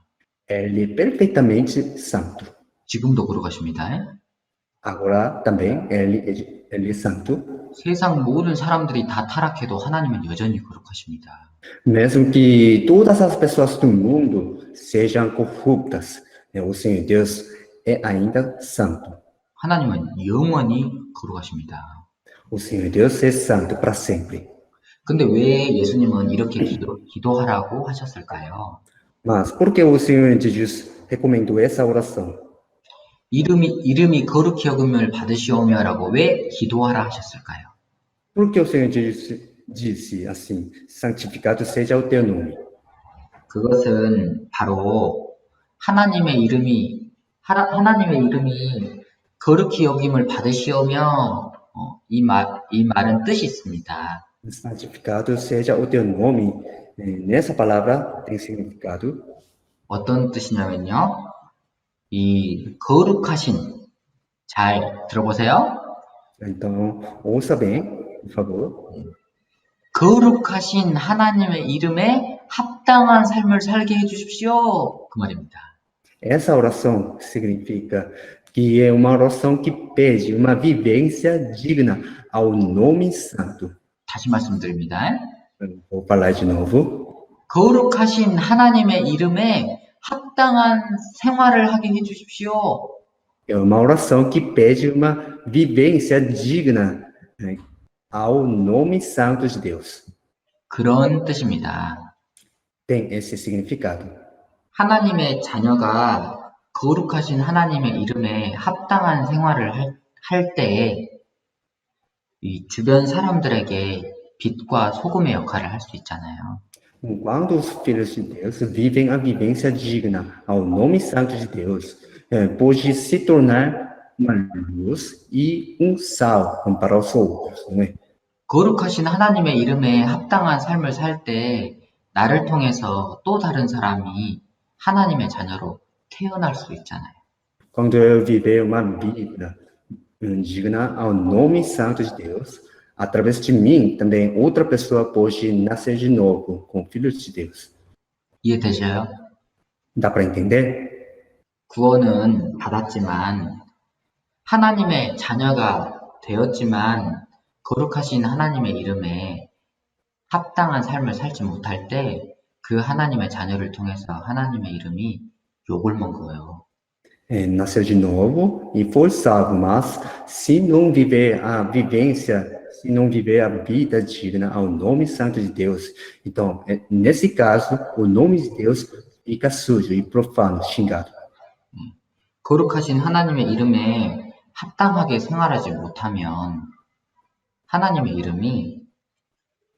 Ele é perfeitamente santo. 지금도 거룩하십니다. Agora também ele é santo. 세상 모든 사람들이 다 타락해도 하나님은 여전히 거룩하십니다. Mesmo que todas as pessoas do mundo sejam corruptas, o Senhor Deus é ainda santo. 하나님은 영원히 거룩하십니다. O Senhor Deus é santo para sempre. 근데 왜 예수님은 이렇게 기도하라고 하셨을까요? Mas por que o Senhor Jesus recomendou essa oração? 이름이 거룩히 여김을 받으시오며라고 왜 기도하라 하셨을까요? Por que o Senhor Jesus disse assim: santificado seja o teu nome. 그것은 바로 하나님의 이름이 거룩히 여김을 받으시오며, 이 말은 뜻이 있습니다. Santificado seja o teu nome. Nessa palavra tem significado. 어떤 뜻이냐면요. 이 거룩하신, 잘 들어보세요. Então, ouça bem, por favor. 거룩하신 하나님의 이름에 합당한 삶을 살게 해주십시오. 그 말입니다. Essa oração significa que é uma oração que pede uma vivência digna ao nome santo. 다시 말씀드립니다. Vou falar de novo. 거룩하신 하나님의 이름에 합당한 생활을 하게 해주십시오. É uma oração que pede uma vivência digna ao nome santo de Deus. 그런 뜻입니다. Tem esse significado. 하나님의 자녀가 거룩하신 하나님의 이름에 합당한 생활을 할 때, 이 주변 사람들에게 빛과 소금의 역할을 할 수 있잖아요. Quando os filhos de Deus vivem a vivência digna ao nome santo de Deus, pode se tornar uma luz e sal para os outros, não é? 거룩하신 하나님의 이름에 합당한 삶을 살 때, 나를 통해서 또 다른 사람이 하나님의 자녀로 태어날 수 있잖아요. Quando eu viver uma vida digna ao nome santo de Deus, através de mim também outra pessoa pode nascer de novo com filhos de Deus. 이해되셔요? Dá para entender? 구원은 받았지만, 하나님의 자녀가 되었지만, 거룩하신 하나님의 이름에 합당한 삶을 살지 못할 때, 그 하나님의 자녀를 통해서 하나님의 이름이 욕을 먹어요. Nascer de novo e for salvo, mas se não viver a vivência, se não viver a vida digna ao nome santo de Deus, então, nesse caso, o nome de Deus fica sujo e profano, xingado. 거룩하신 하나님의 이름에 합당하게 생활하지 못하면 하나님의 이름이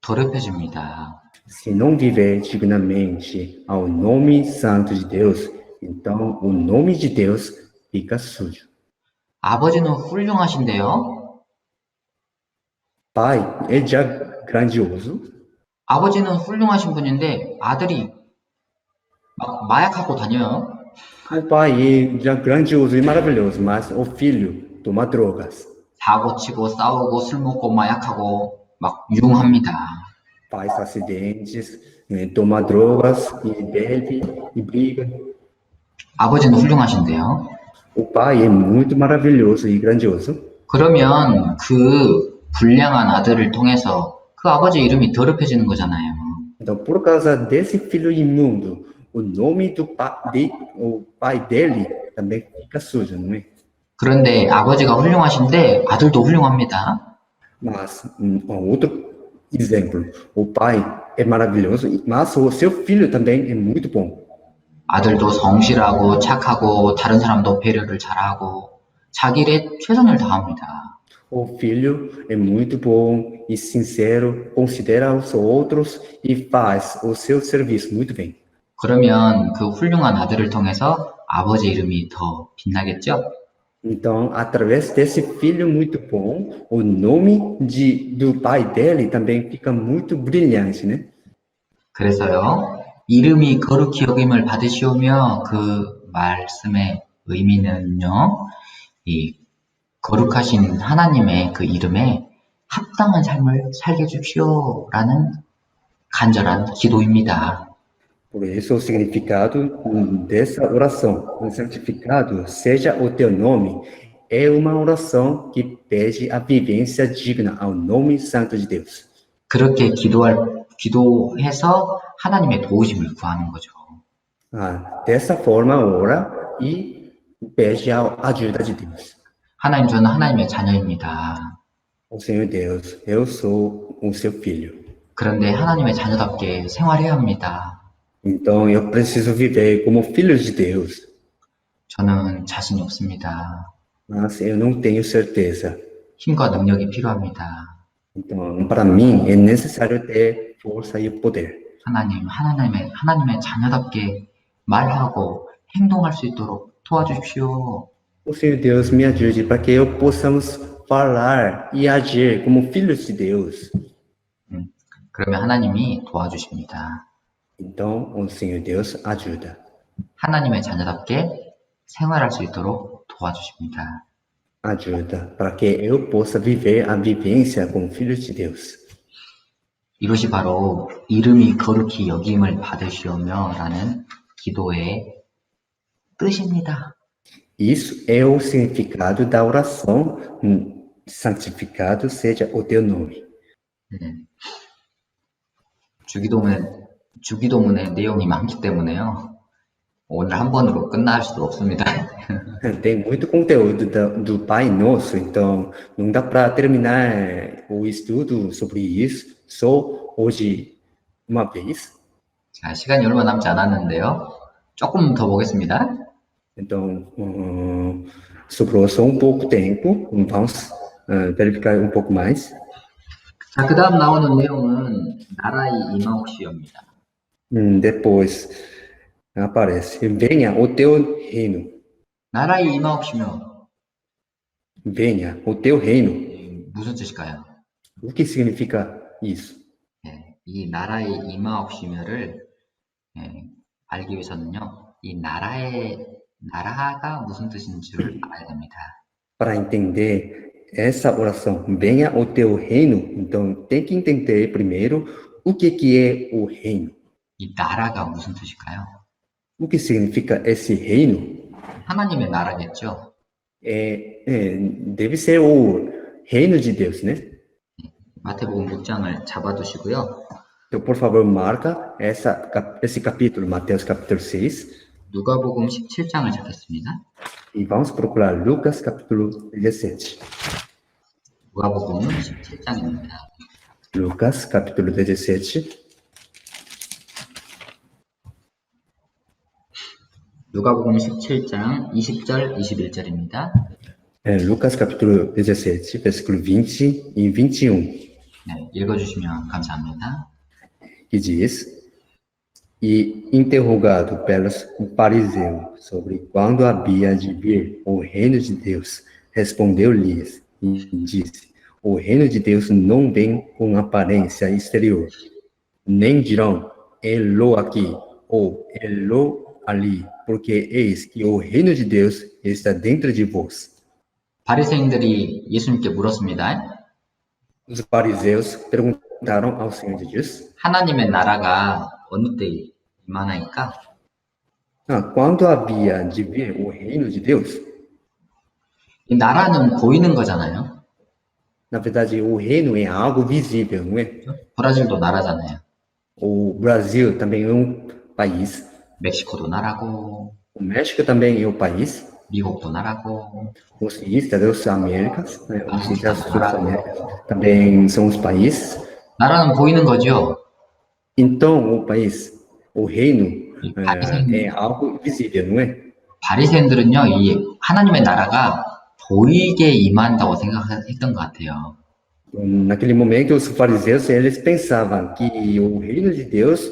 더럽혀집니다. Se não viver dignamente ao nome santo de Deus, então o nome de Deus fica sujo. 아버지는 훌륭하신데요. Pai é já grandioso. 아버지는 훌륭하신 분인데 아들이 막 마약하고 다녀요. O pai é já grandioso e maravilhoso, mas o filho toma drogas. 사고 치고 싸우고 술 먹고 마약하고 막 유흥합니다. Faz acidentes, toma drogas e bebe e briga. 아버지는 훌륭하신데요. O pai é muito maravilhoso e grandioso. 그러면 그 불량한 아들을 통해서 그 아버지 이름이 더럽혀지는 거잖아요. Então, por causa desse filho imundo, o nome do o pai dele também fica sujo, não é? 그런데 아버지가 훌륭하신데 아들도 훌륭합니다. Mas, outro exemplo, o pai é maravilhoso, mas o seu filho também é muito bom. 아들도 성실하고 착하고 다른 사람도 배려를 잘하고 자기 일에 최선을 다합니다. O filho é muito bom e sincero, considera os outros e faz o seu serviço muito bem. 그러면 그 훌륭한 아들을 통해서 아버지 이름이 더 빛나겠죠? Então, através desse filho muito bom, o nome do pai dele também fica muito brilhante, né? 그래서요, 이름이 거룩히 여김을 받으시오며 그 말씀의 의미는요, 이 거룩하신 하나님의 그 이름에 합당한 삶을 살게 해주시오라는 간절한 기도입니다. Por isso, o significado dessa oração, o santificado seja o teu nome, é uma oração que pede a vivência digna ao nome santo de Deus. 그렇게 기도해서 하나님의 도우심을 구하는 거죠. Dessa forma, ora e pede a ajuda de Deus. 하나님, 저는 하나님의 자녀입니다. O Senhor Deus, eu sou o seu filho. 그런데 하나님의 자녀답게 생활해야 합니다. Então, eu preciso viver como filho de Deus. 저는 자신이 없습니다. Mas eu não tenho certeza. 힘과 능력이 필요합니다. Então, para mim, é necessário ter força e poder. 하나님의 자녀답게 말하고 행동할 수 있도록 도와주십시오. O Senhor Deus me ajude para que eu possamos falar e agir como filhos de Deus. 그러면 하나님이 도와주십니다. Então, o Senhor Deus ajuda. 하나님의 자녀답게 생활할 수 있도록 도와주십니다. Ajuda para que eu possa viver a vivência como filho de Deus. 이것이 바로 이름이 거룩히 여김을 받으시오며 라는 기도의 뜻입니다. Isso é o significado da oração, santificado seja o teu nome. 주기도문의 내용이 많기 때문에요. 오늘 한 번으로 끝날 수도 없습니다. Tem muito conteúdo do Pai Nosso, então não dá para terminar o estudo sobre isso só hoje uma vez. 자, 시간이 얼마 남지 않았는데요. 조금 더 보겠습니다. Então, sobrou só um pouco tempo, vamos verificar um pouco mais. 자, 그 다음 나오는 내용은 나라의 임하옵시오입니다. Depois aparece, venha o teu reino, 나라의 임하옵시며 venha o teu reino. 무슨 뜻일까요? O que significa isso? 이 나라의 임하옵시며를 알기 위해서는요, 이 나라가 무슨 뜻인지를 알아야 됩니다. Para entender essa oração, venha o teu reino, então tem que entender primeiro o que é o reino. 이 나라가 무슨 뜻일까요? O que significa esse reino? 하나님의 나라겠죠. Deve ser o reino de Deus, né? 마태복음 6장을 잡아두시고요. Então, por favor, marca esse capítulo, Mateus capítulo 6. 누가복음 17장을 잡겠습니다. E vamos procurar Lucas capítulo 17. 누가복음 17장입니다. Lucas capítulo 17. 누가복음 17장 20절, 21절입니다. Lucas capítulo 17, versículo 20 e 21. 네, 읽어주시면 감사합니다. Que diz: E interrogado pelos fariseus sobre quando havia de vir o reino de Deus, respondeu-lhes e disse: O reino de Deus não vem com aparência exterior, nem dirão Elô aqui ou Elô ali, porque eis que o reino de Deus está dentro de vós. 바리새인들이 예수님께 물었습니다. Os fariseus perguntaram ao Senhor Jesus: 하나님의 나라가 어느 때 임하나이까? Quando havia de vir o reino de Deus? 이 나라는 보이는 거잖아요. Na verdade, o reino é algo visível, não é? 브라질도 나라잖아요. O Brasil também é um país. 멕시코도 나라고, O México também é um país. 미국도 나라고, Os Estados Américas, né? Os Estados Américas também são os países. 나라는 보이는 거죠. Então, o país, o reino, é algo visível, não é? 바리새인들은요, 이 하나님의 나라가 보이게 임한다고 생각했던 것 같아요. Naquele momento, os fariseus, eles pensavam que o reino de Deus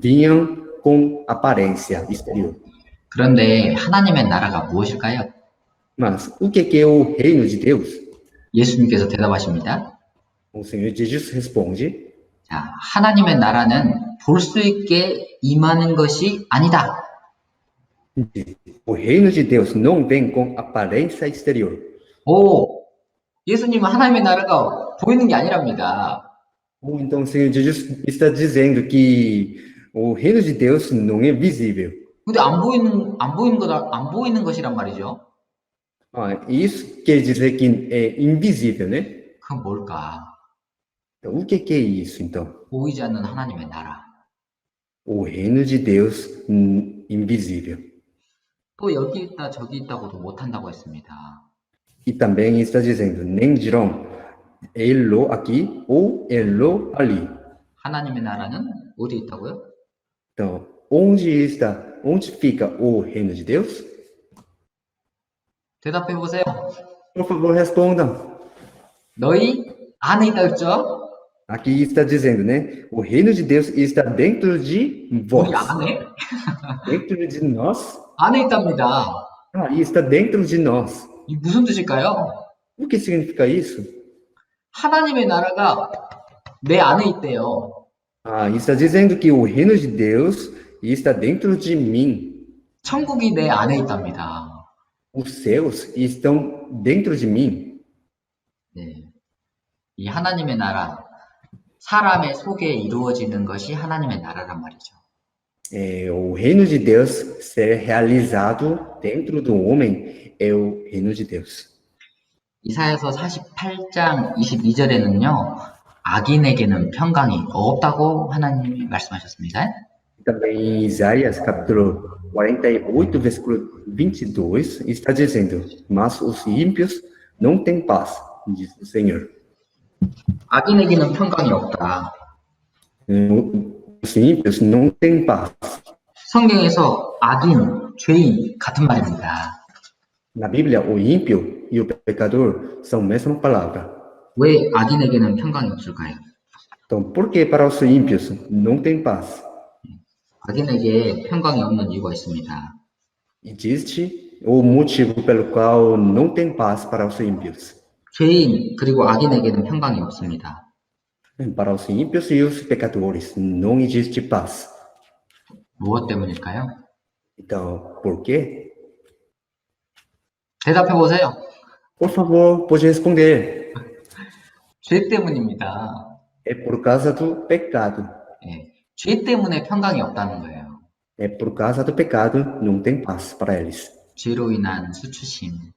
vinha com aparência exterior. 그런데 하나님의 나라가 무엇일까요? Mas o que é o reino de Deus? 예수님께서 대답하십니다. O Senhor Jesus responde: 자, 하나님의 나라는 볼 수 있게 임하는 것이 아니다. O reino de Deus não vem com aparência exterior. 오, 예수님은 하나님의 나라가 보이는 게 아니랍니다. Então, o Senhor Jesus está dizendo que o reino de Deus não é visível. 근데 안 보이는 것이란 말이죠. Isso quer dizer que é invisível, né? 그건 뭘까? Então, o que é isso, então? 보이지 않는 하나님의 나라. O reino de Deus invisível. 또 여기 있다 저기 있다고도 못한다고 했습니다. E também está dizendo, nem dirão Elô aqui ou Elô ali. 하나님의 나라는 어디 있다고요? Então, onde fica o reino de Deus? 대답해 보세요. Por favor, respondam. 너희 안에 있다 그랬죠? Aqui está dizendo, né? O reino de Deus está dentro de 우리 vós. 안에? Dentro de nós? 안에 있답니다. Ah, e está dentro de nós. 이 무슨 뜻일까요? O que significa isso? 하나님의 나라가 내 안에 있대요. Ah, está dizendo que o reino de Deus está dentro de mim. 천국이 내 안에 있답니다. Os céus estão dentro de mim. 네. 이 하나님의 나라, 사람의 속에 이루어지는 것이 하나님의 나라란 말이죠. O reino de Deus ser realizado dentro do homem é o reino de Deus. 이사야서 48장 22절에는요, 악인에게는 평강이 없다고 하나님이 말씀하셨습니다. Também em Isaías, capítulo 48, versículo 22, está dizendo: Mas os ímpios não têm paz, diz o Senhor. 악인에게는 평강이 없다. Os ímpios não têm paz. 성경에서 악인, 죄인 같은 말입니다. Na Bíblia, o ímpio e o pecador são a mesma palavra. 왜 악인에게는 평강이 없을까요? Então, por que para os ímpios não tem paz? 악인에게 평강이 없는 이유가 있습니다. Existe o motivo pelo qual não tem paz para os ímpios. 죄인 그리고 악인에게는 평강이 없습니다. Para os ímpios e os pecadores não existe paz. 무엇 때문일까요? Então, por quê? 대답해 보세요. Por favor, pode responder. 죄 때문입니다. É por causa do pecado. 예, 죄 때문에 평강이 없다는 거예요. É por causa do pecado não tem paz para eles. 죄로 인한 수치심.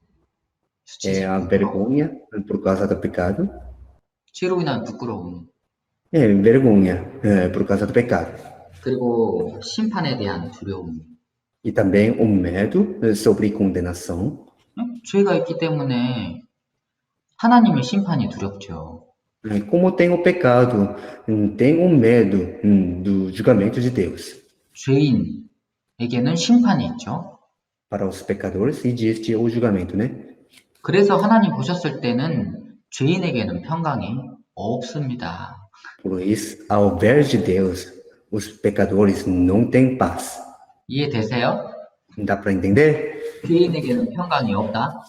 É a vergonha por causa do pecado. 죄로 인한 부끄러움. É vergonha por causa do pecado. 그리고 심판에 대한 두려움. E também o medo sobre condenação. 죄가 있기 때문에 하나님의 심판이 두렵죠. Como tem o pecado, tem o medo do julgamento de Deus. 죄인에게는 심판이 있죠. Para os pecadores existe o julgamento, né? 그래서 하나님 보셨을 때는 죄인에게는 평강이 없습니다. Por isso, ao ver de Deus, os pecadores não têm paz. 이해되세요? Dá para entender? 죄인에게는 평강이 없다.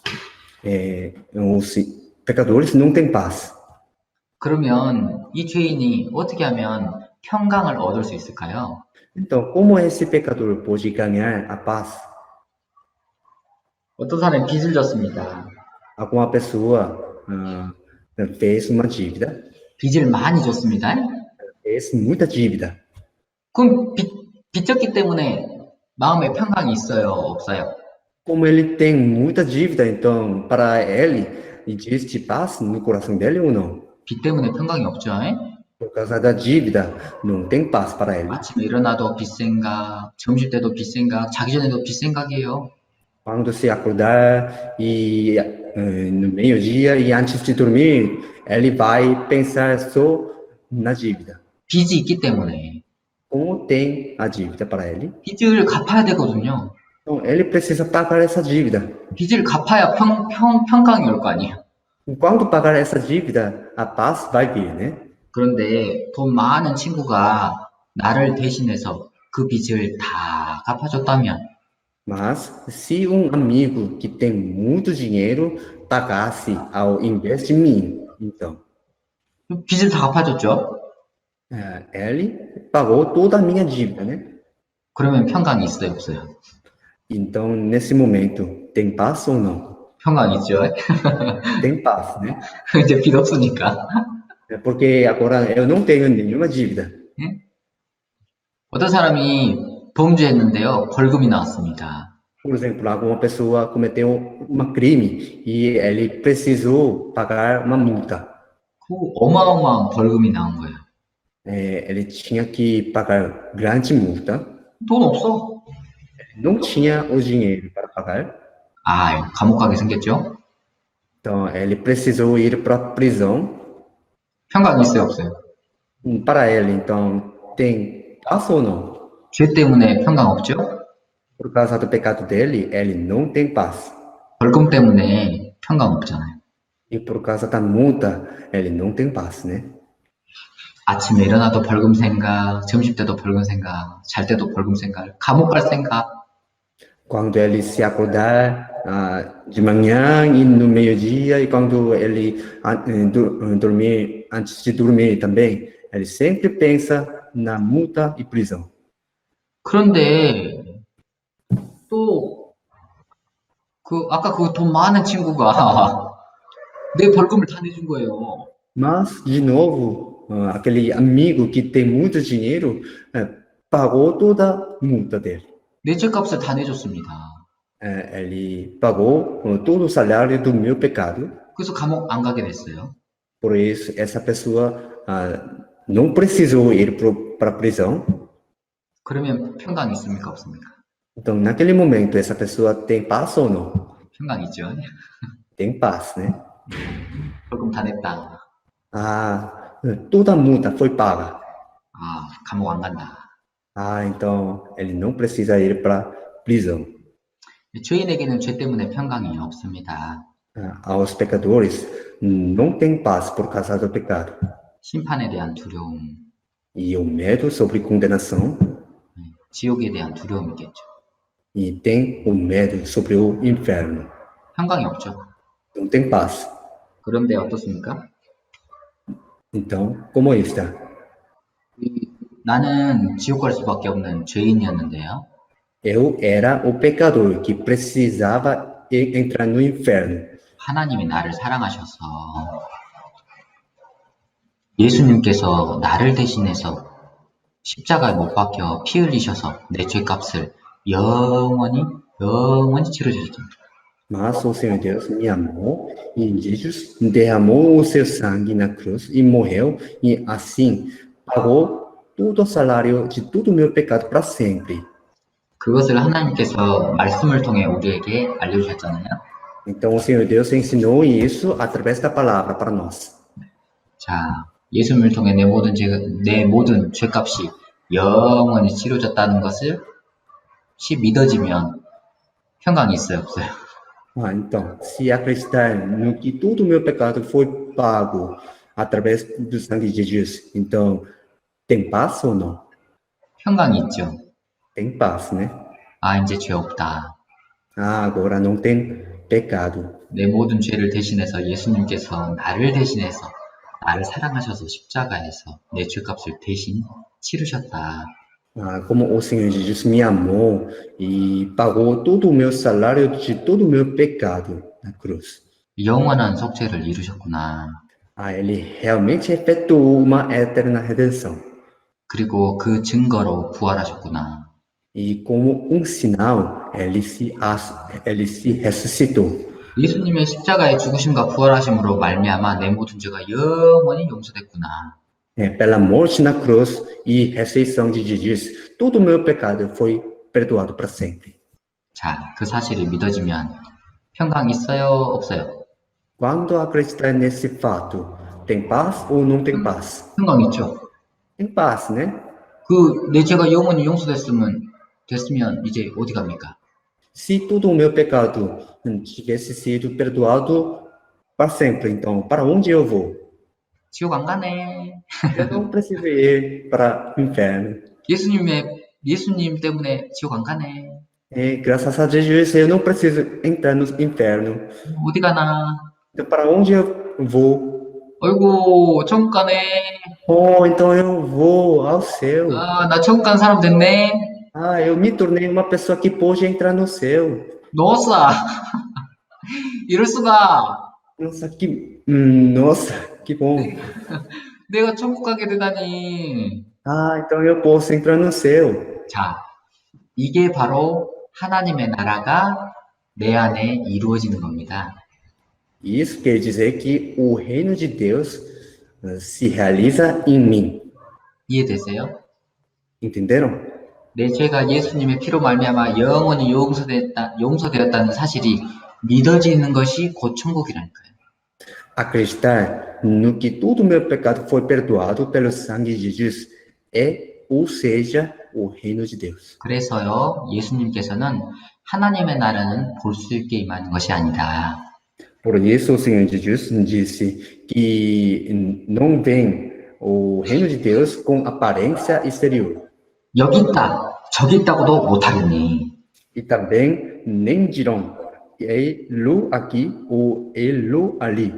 Os pecadores não têm paz. 그러면 이 죄인이 어떻게 하면 평강을 얻을 수 있을까요? Então, como esse pecador pode ganhar a paz? 어떤 사람이 빚을 졌습니다. Alguma pessoa fez uma dívida, 빚을 많이 졌습니다. fez muita dívida. 그럼 빚 졌기 때문에 마음에 평강이 있어요? 없어요? Como ele tem muita dívida, então, para ele, existe paz no coração dele ou não? 빚 때문에 평강이 없죠. Por causa da dívida, não tem paz para ele. 아침에 일어나도 빚 생각, 점심 때도 빚 생각, 자기 전에도 빚 생각이에요. Quando se acordar e no meio-dia e antes de dormir, ele vai pensar só na dívida. 빚이 있기 때문에 Como tem a dívida para ele, 빚을 갚아야 되거든요. então ele precisa pagar essa dívida. 빚을 갚아야 평강이 올 거 아니에요. Quando pagar essa dívida, a paz vai vir, né? 그런데 돈 많은 친구가 나를 대신해서 그 빚을 다 갚아줬다면 Mas se amigo que tem muito dinheiro pagasse ao invés de mim, então, 빚을 다 갚아줬죠. ele pagou toda a minha dívida, né? 그러면 평강이 있어요, 없어요? Então, nesse momento, tem paz ou não? 평강 있죠. Tem paz, né? 이제 빚 없으니까. Porque agora eu não tenho nenhuma dívida. 어떤 사람이 범죄했는데요, 벌금이 나왔습니다. Por exemplo, alguma pessoa cometeu um crime e ele precisou pagar uma multa. 그 어마어마한 벌금이 나온 거예요. Ele tinha que pagar grande multa. 돈 없어. Não tinha o dinheiro para pagar. 아, 감옥 가게 생겼죠? Então, ele precisou ir para a prisão. 평강이 있어요, 없어요? Para ele, então, tem paz ou não? 죄 때문에 평강 없죠? Por causa do pecado dele, ele não tem paz. 벌금 때문에 평강 없잖아요. E por causa da multa, ele não tem paz, né? 아침에 일어나도 벌금 생각, 점심 때도 벌금 생각, 잘 때도 벌금 생각, 감옥 갈 생각. Quando ele se acordar de manhã e no meio-dia, e quando ele dormir, antes de dormir também, ele sempre pensa na multa e prisão. 그런데 또 아까 그 돈 많은 친구가 내 벌금을 다 내준 거예요. Mas, de novo, aquele amigo que tem muito dinheiro pagou toda a multa dele. 내 죄값을 다 내줬습니다. Ele pagou todo o salário do meu pecado. 그래서 감옥 안 가게 됐어요. Por isso, essa pessoa não precisou ir para a prisão. 그러면 평강 있습니까? 없습니까? Então, naquele momento, essa pessoa tem paz ou não? 평강 있죠. Tem paz, né? 벌금 다 냈다. Toda a multa foi paga. 아, 감옥 안 간다. Então ele não precisa ir para prisão. 죄인에게는 죄 때문에 평강이 없습니다. Aos pecadores não tem paz por causa do pecado. 심판에 대한 두려움, E o medo sobre condenação, 지옥에 대한 두려움이겠죠. e tem o medo sobre o inferno. 평강이 없죠. Não tem paz. 그런데 어떻습니까? Então, como está? 나는 지옥 갈 수밖에 없는 죄인이었는데요. Eu era o pecador que precisava entrar no inferno. 하나님이 나를 사랑하셔서 예수님께서 나를 대신해서 십자가에 못 박혀 피 흘리셔서 내 죄값을 영원히 치러주셨습니다. Mas o Senhor Deus me amou e Jesus derramou o seu sangue na cruz e morreu e assim pagou todo o salário de todo o meu pecado para sempre. 그것을 하나님께서 말씀을 통해 우리에게 알려주셨잖아요. Então o Senhor Deus ensinou isso através da palavra para nós. 자, 예수님을 통해 내 모든 죄값이 영원히 치러졌다는 것을 믿어지면 평강이 있어요, 없어요? Então, se acreditar no que todo o meu pecado foi pago através do sangue de Jesus, então tem paz ou não? 평강이 있죠. Tem paz, né? 아, 이제 죄 없다. Agora não tem pecado. 내 모든 죄를 대신해서 예수님께서 나를 대신해서 나를 사랑하셔서 십자가에서 내 죄값을 대신 치르셨다. Como o Senhor Jesus me amou e pagou todo o meu salário de todo o meu pecado na cruz. 영원한 속죄를 이루셨구나. Ele realmente efetuou uma eterna redenção. 그리고 그 증거로 부활하셨구나. E como um sinal, ele se ressuscitou. 예수님의 십자가의 죽으심과 부활하심으로 말미암아 내 모든 죄가 영원히 용서됐구나. Pela morte na cruz e ressurreição de Jesus, todo o meu pecado foi perdoado para sempre. 자, 그 사실이 믿어지면 평강 있어요, 없어요? Quando acreditar nesse fato, tem paz ou não tem paz? 평강 있죠. Tem paz, né? 내 죄가 영원히 용서됐으면 이제 어디 갑니까? Se todo o meu pecado tivesse sido perdoado para sempre, então para onde eu vou? 지옥 안 가네. Eu não preciso ir para o inferno. 예수님 때문에 지옥 안 가네. Graças a Jesus, eu não preciso entrar no inferno. 어디 가나? Então, para onde eu vou? 어이구, 천국 가네. Então eu vou ao céu. 아, 나 천국 간 사람 됐네. Eu me tornei uma pessoa que pôde entrar no céu. 노사. 이럴 수가. Nossa, que bom. 내가 천국 가게 되다니. Então eu posso entrar no céu. 자, 이게 바로 하나님의 나라가 내 안에 이루어지는 겁니다. Isso quer dizer que o reino de Deus se realiza em mim. 이해되세요? Entenderam? 내 죄가 예수님의 피로 말미암아 영원히 용서되었다는 사실이 믿어지는 것이 곧 천국이라니까요. Acreditar no que todo o meu pecado foi perdoado pelo sangue de Jesus ou seja, o reino de Deus. 그래서요, 예수님께서는 하나님의 나라는 볼 수 있게 임하는 것이 아니라 Por isso, o Senhor Jesus disse que não vem o reino de Deus com aparência exterior. 여기 있다, 저기 있다고도 못하겠니? E também nem dirão ele aqui ou ele ali,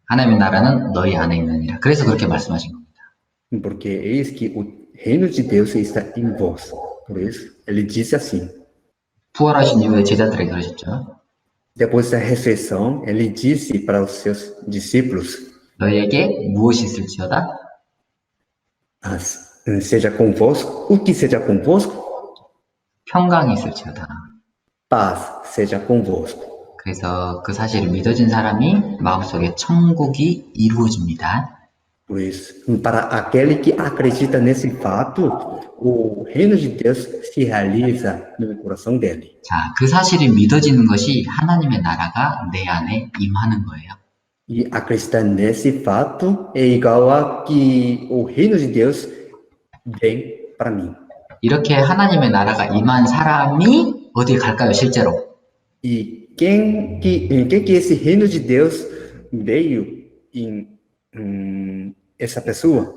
하나님의 나라는 너희 안에 있느니라. 그래서 그렇게 말씀하신 겁니다. porque eis que o reino de Deus está em vós. Por isso, ele disse assim. 부활하신 이후에 제자들에게 그러셨죠. Depois da ressurreição, ele disse para os seus discípulos: 너희에게 무엇이 있을지어다? seja convosco, o que seja convosco, 평강이 있을지어다. paz seja convosco. 그래서 그 사실을 믿어진 사람이 마음속에 천국이 이루어집니다. Por isso, para aquele que acredita nesse fato, o reino de Deus se realiza no coração dele. 자, 그 사실이 믿어지는 것이 하나님의 나라가 내 안에 임하는 거예요. E acreditar nesse fato é igual a que o reino de Deus vem para mim. 이렇게 하나님의 나라가 임한 사람이 어디 갈까요, 실제로? E quem que esse reino de Deus veio em essa pessoa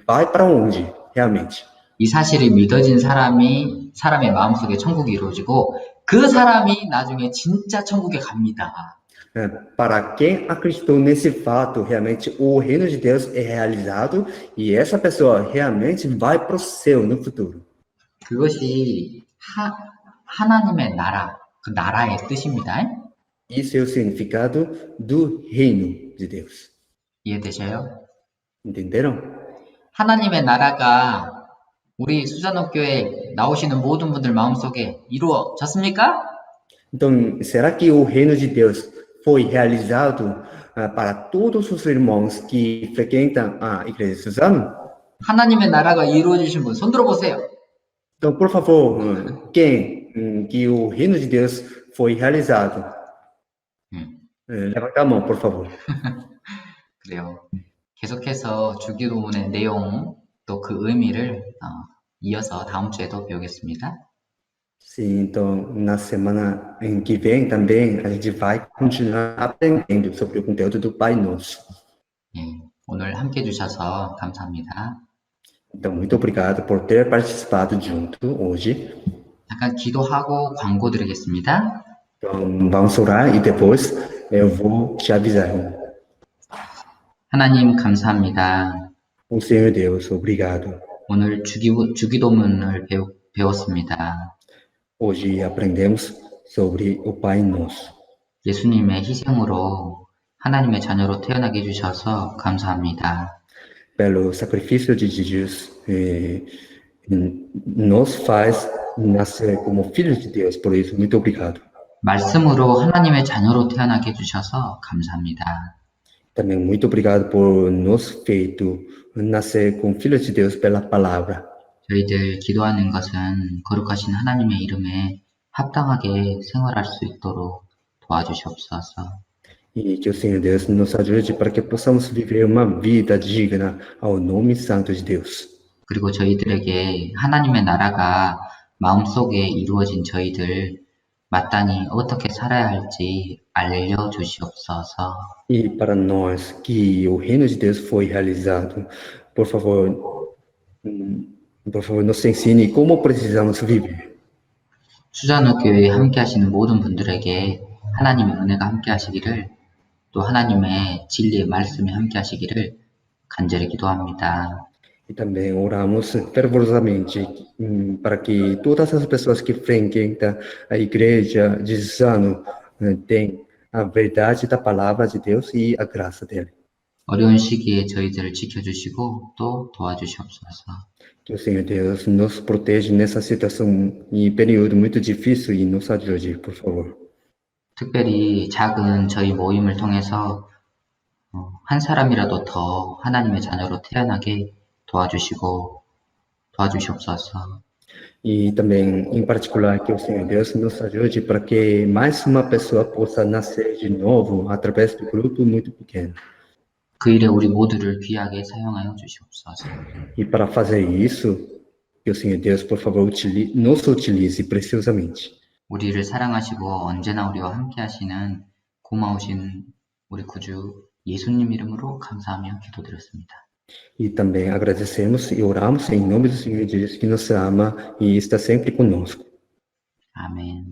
vai para onde realmente? 이 사실이 믿어진 사람의 마음속에 천국이 이루어지고 그 사람이 나중에 진짜 천국에 갑니다. Para quem acreditou nesse fato, realmente o reino de Deus é realizado e essa pessoa realmente vai para o céu no futuro. 그것이 하나님의 나라, 그 나라의 뜻입니다. Isso é o significado do reino de Deus. 이해되셔요? Entenderam? 하나님의 나라가 우리 수잔업교회 나오시는 모든 분들 마음속에 이루어졌습니까? Então, será que o reino de Deus foi realizado para todos os irmãos que frequentam a igreja de Suzano? 하나님의 나라가 이루어지신 분 손 들어보세요. Então, por favor, quem que o reino de Deus foi realizado? Levanta a mão, por favor. 그래요. 계속해서 주기도문의 내용 또 그 의미를 이어서 다음 주에도 배우겠습니다. Sim, então na semana em que vem também a gente vai continuar aprendendo sobre o conteúdo do Pai Nosso. 예, 오늘 함께 해주셔서 감사합니다. Então, muito obrigado por ter participado junto hoje. 잠깐 기도하고 광고 드리겠습니다. Então, vamos orar e depois eu vou te avisar. 하나님 감사합니다. O Senhor Deus, obrigado. 오늘 주기도문을 배웠습니다. Hoje aprendemos sobre o Pai Nosso. 예수님의 희생으로 하나님의 자녀로 태어나게 해주셔서 감사합니다. Pelo sacrifício de Jesus, nos faz nascer como filhos de Deus. Por isso, muito obrigado. 말씀으로 하나님의 자녀로 태어나게 해주셔서 감사합니다. Também muito obrigado por nos feito nascer como filhos de Deus pela palavra. 저희들 기도하는 것은 거룩하신 하나님의 이름에 합당하게 생활할 수 있도록 도와주시옵소서. E que o Senhor Deus nos ajude para que possamos viver uma vida digna ao nome santo de Deus. 그리고 저희들에게 하나님의 나라가 마음속에 이루어진 저희들 마땅히 어떻게 살아야 할지 알려주시옵소서. E para nós que o reino de Deus foi realizado, por favor, nos ensine como precisamos viver. 수잔호교회에 함께 하시는 모든 분들에게 하나님의 은혜가 함께 하시기를 또 하나님의 진리의 말씀이 함께 하시기를 간절히 기도합니다. E também oramos fervorosamente para que todas as pessoas que frequentam a igreja de Suzano tenham a verdade da palavra de Deus e a graça dele. 어려운 시기에 저희들을 지켜주시고 또 도와주시옵소서. Que o Senhor Deus nos proteja nessa situação e período muito difícil e nos ajude, por favor. 특별히 작은 저희 모임을 통해서 한 사람이라도 더 하나님의 자녀로 태어나게 도와주시옵소서. E também, em particular, que o Senhor Deus nos ajude para que mais uma pessoa possa nascer de novo através do grupo muito pequeno. 그 일에 우리 모두를 귀하게 사용하여 주시옵소서. E para fazer isso, que o Senhor Deus, por favor, nos utilize preciosamente. 우리를 사랑하시고 언제나 우리와 함께 하시는 고마우신 우리 구주 예수님 이름으로 감사하며 기도드렸습니다. E também agradecemos e oramos em nome do Senhor Jesus que nos ama e está sempre conosco. 아멘.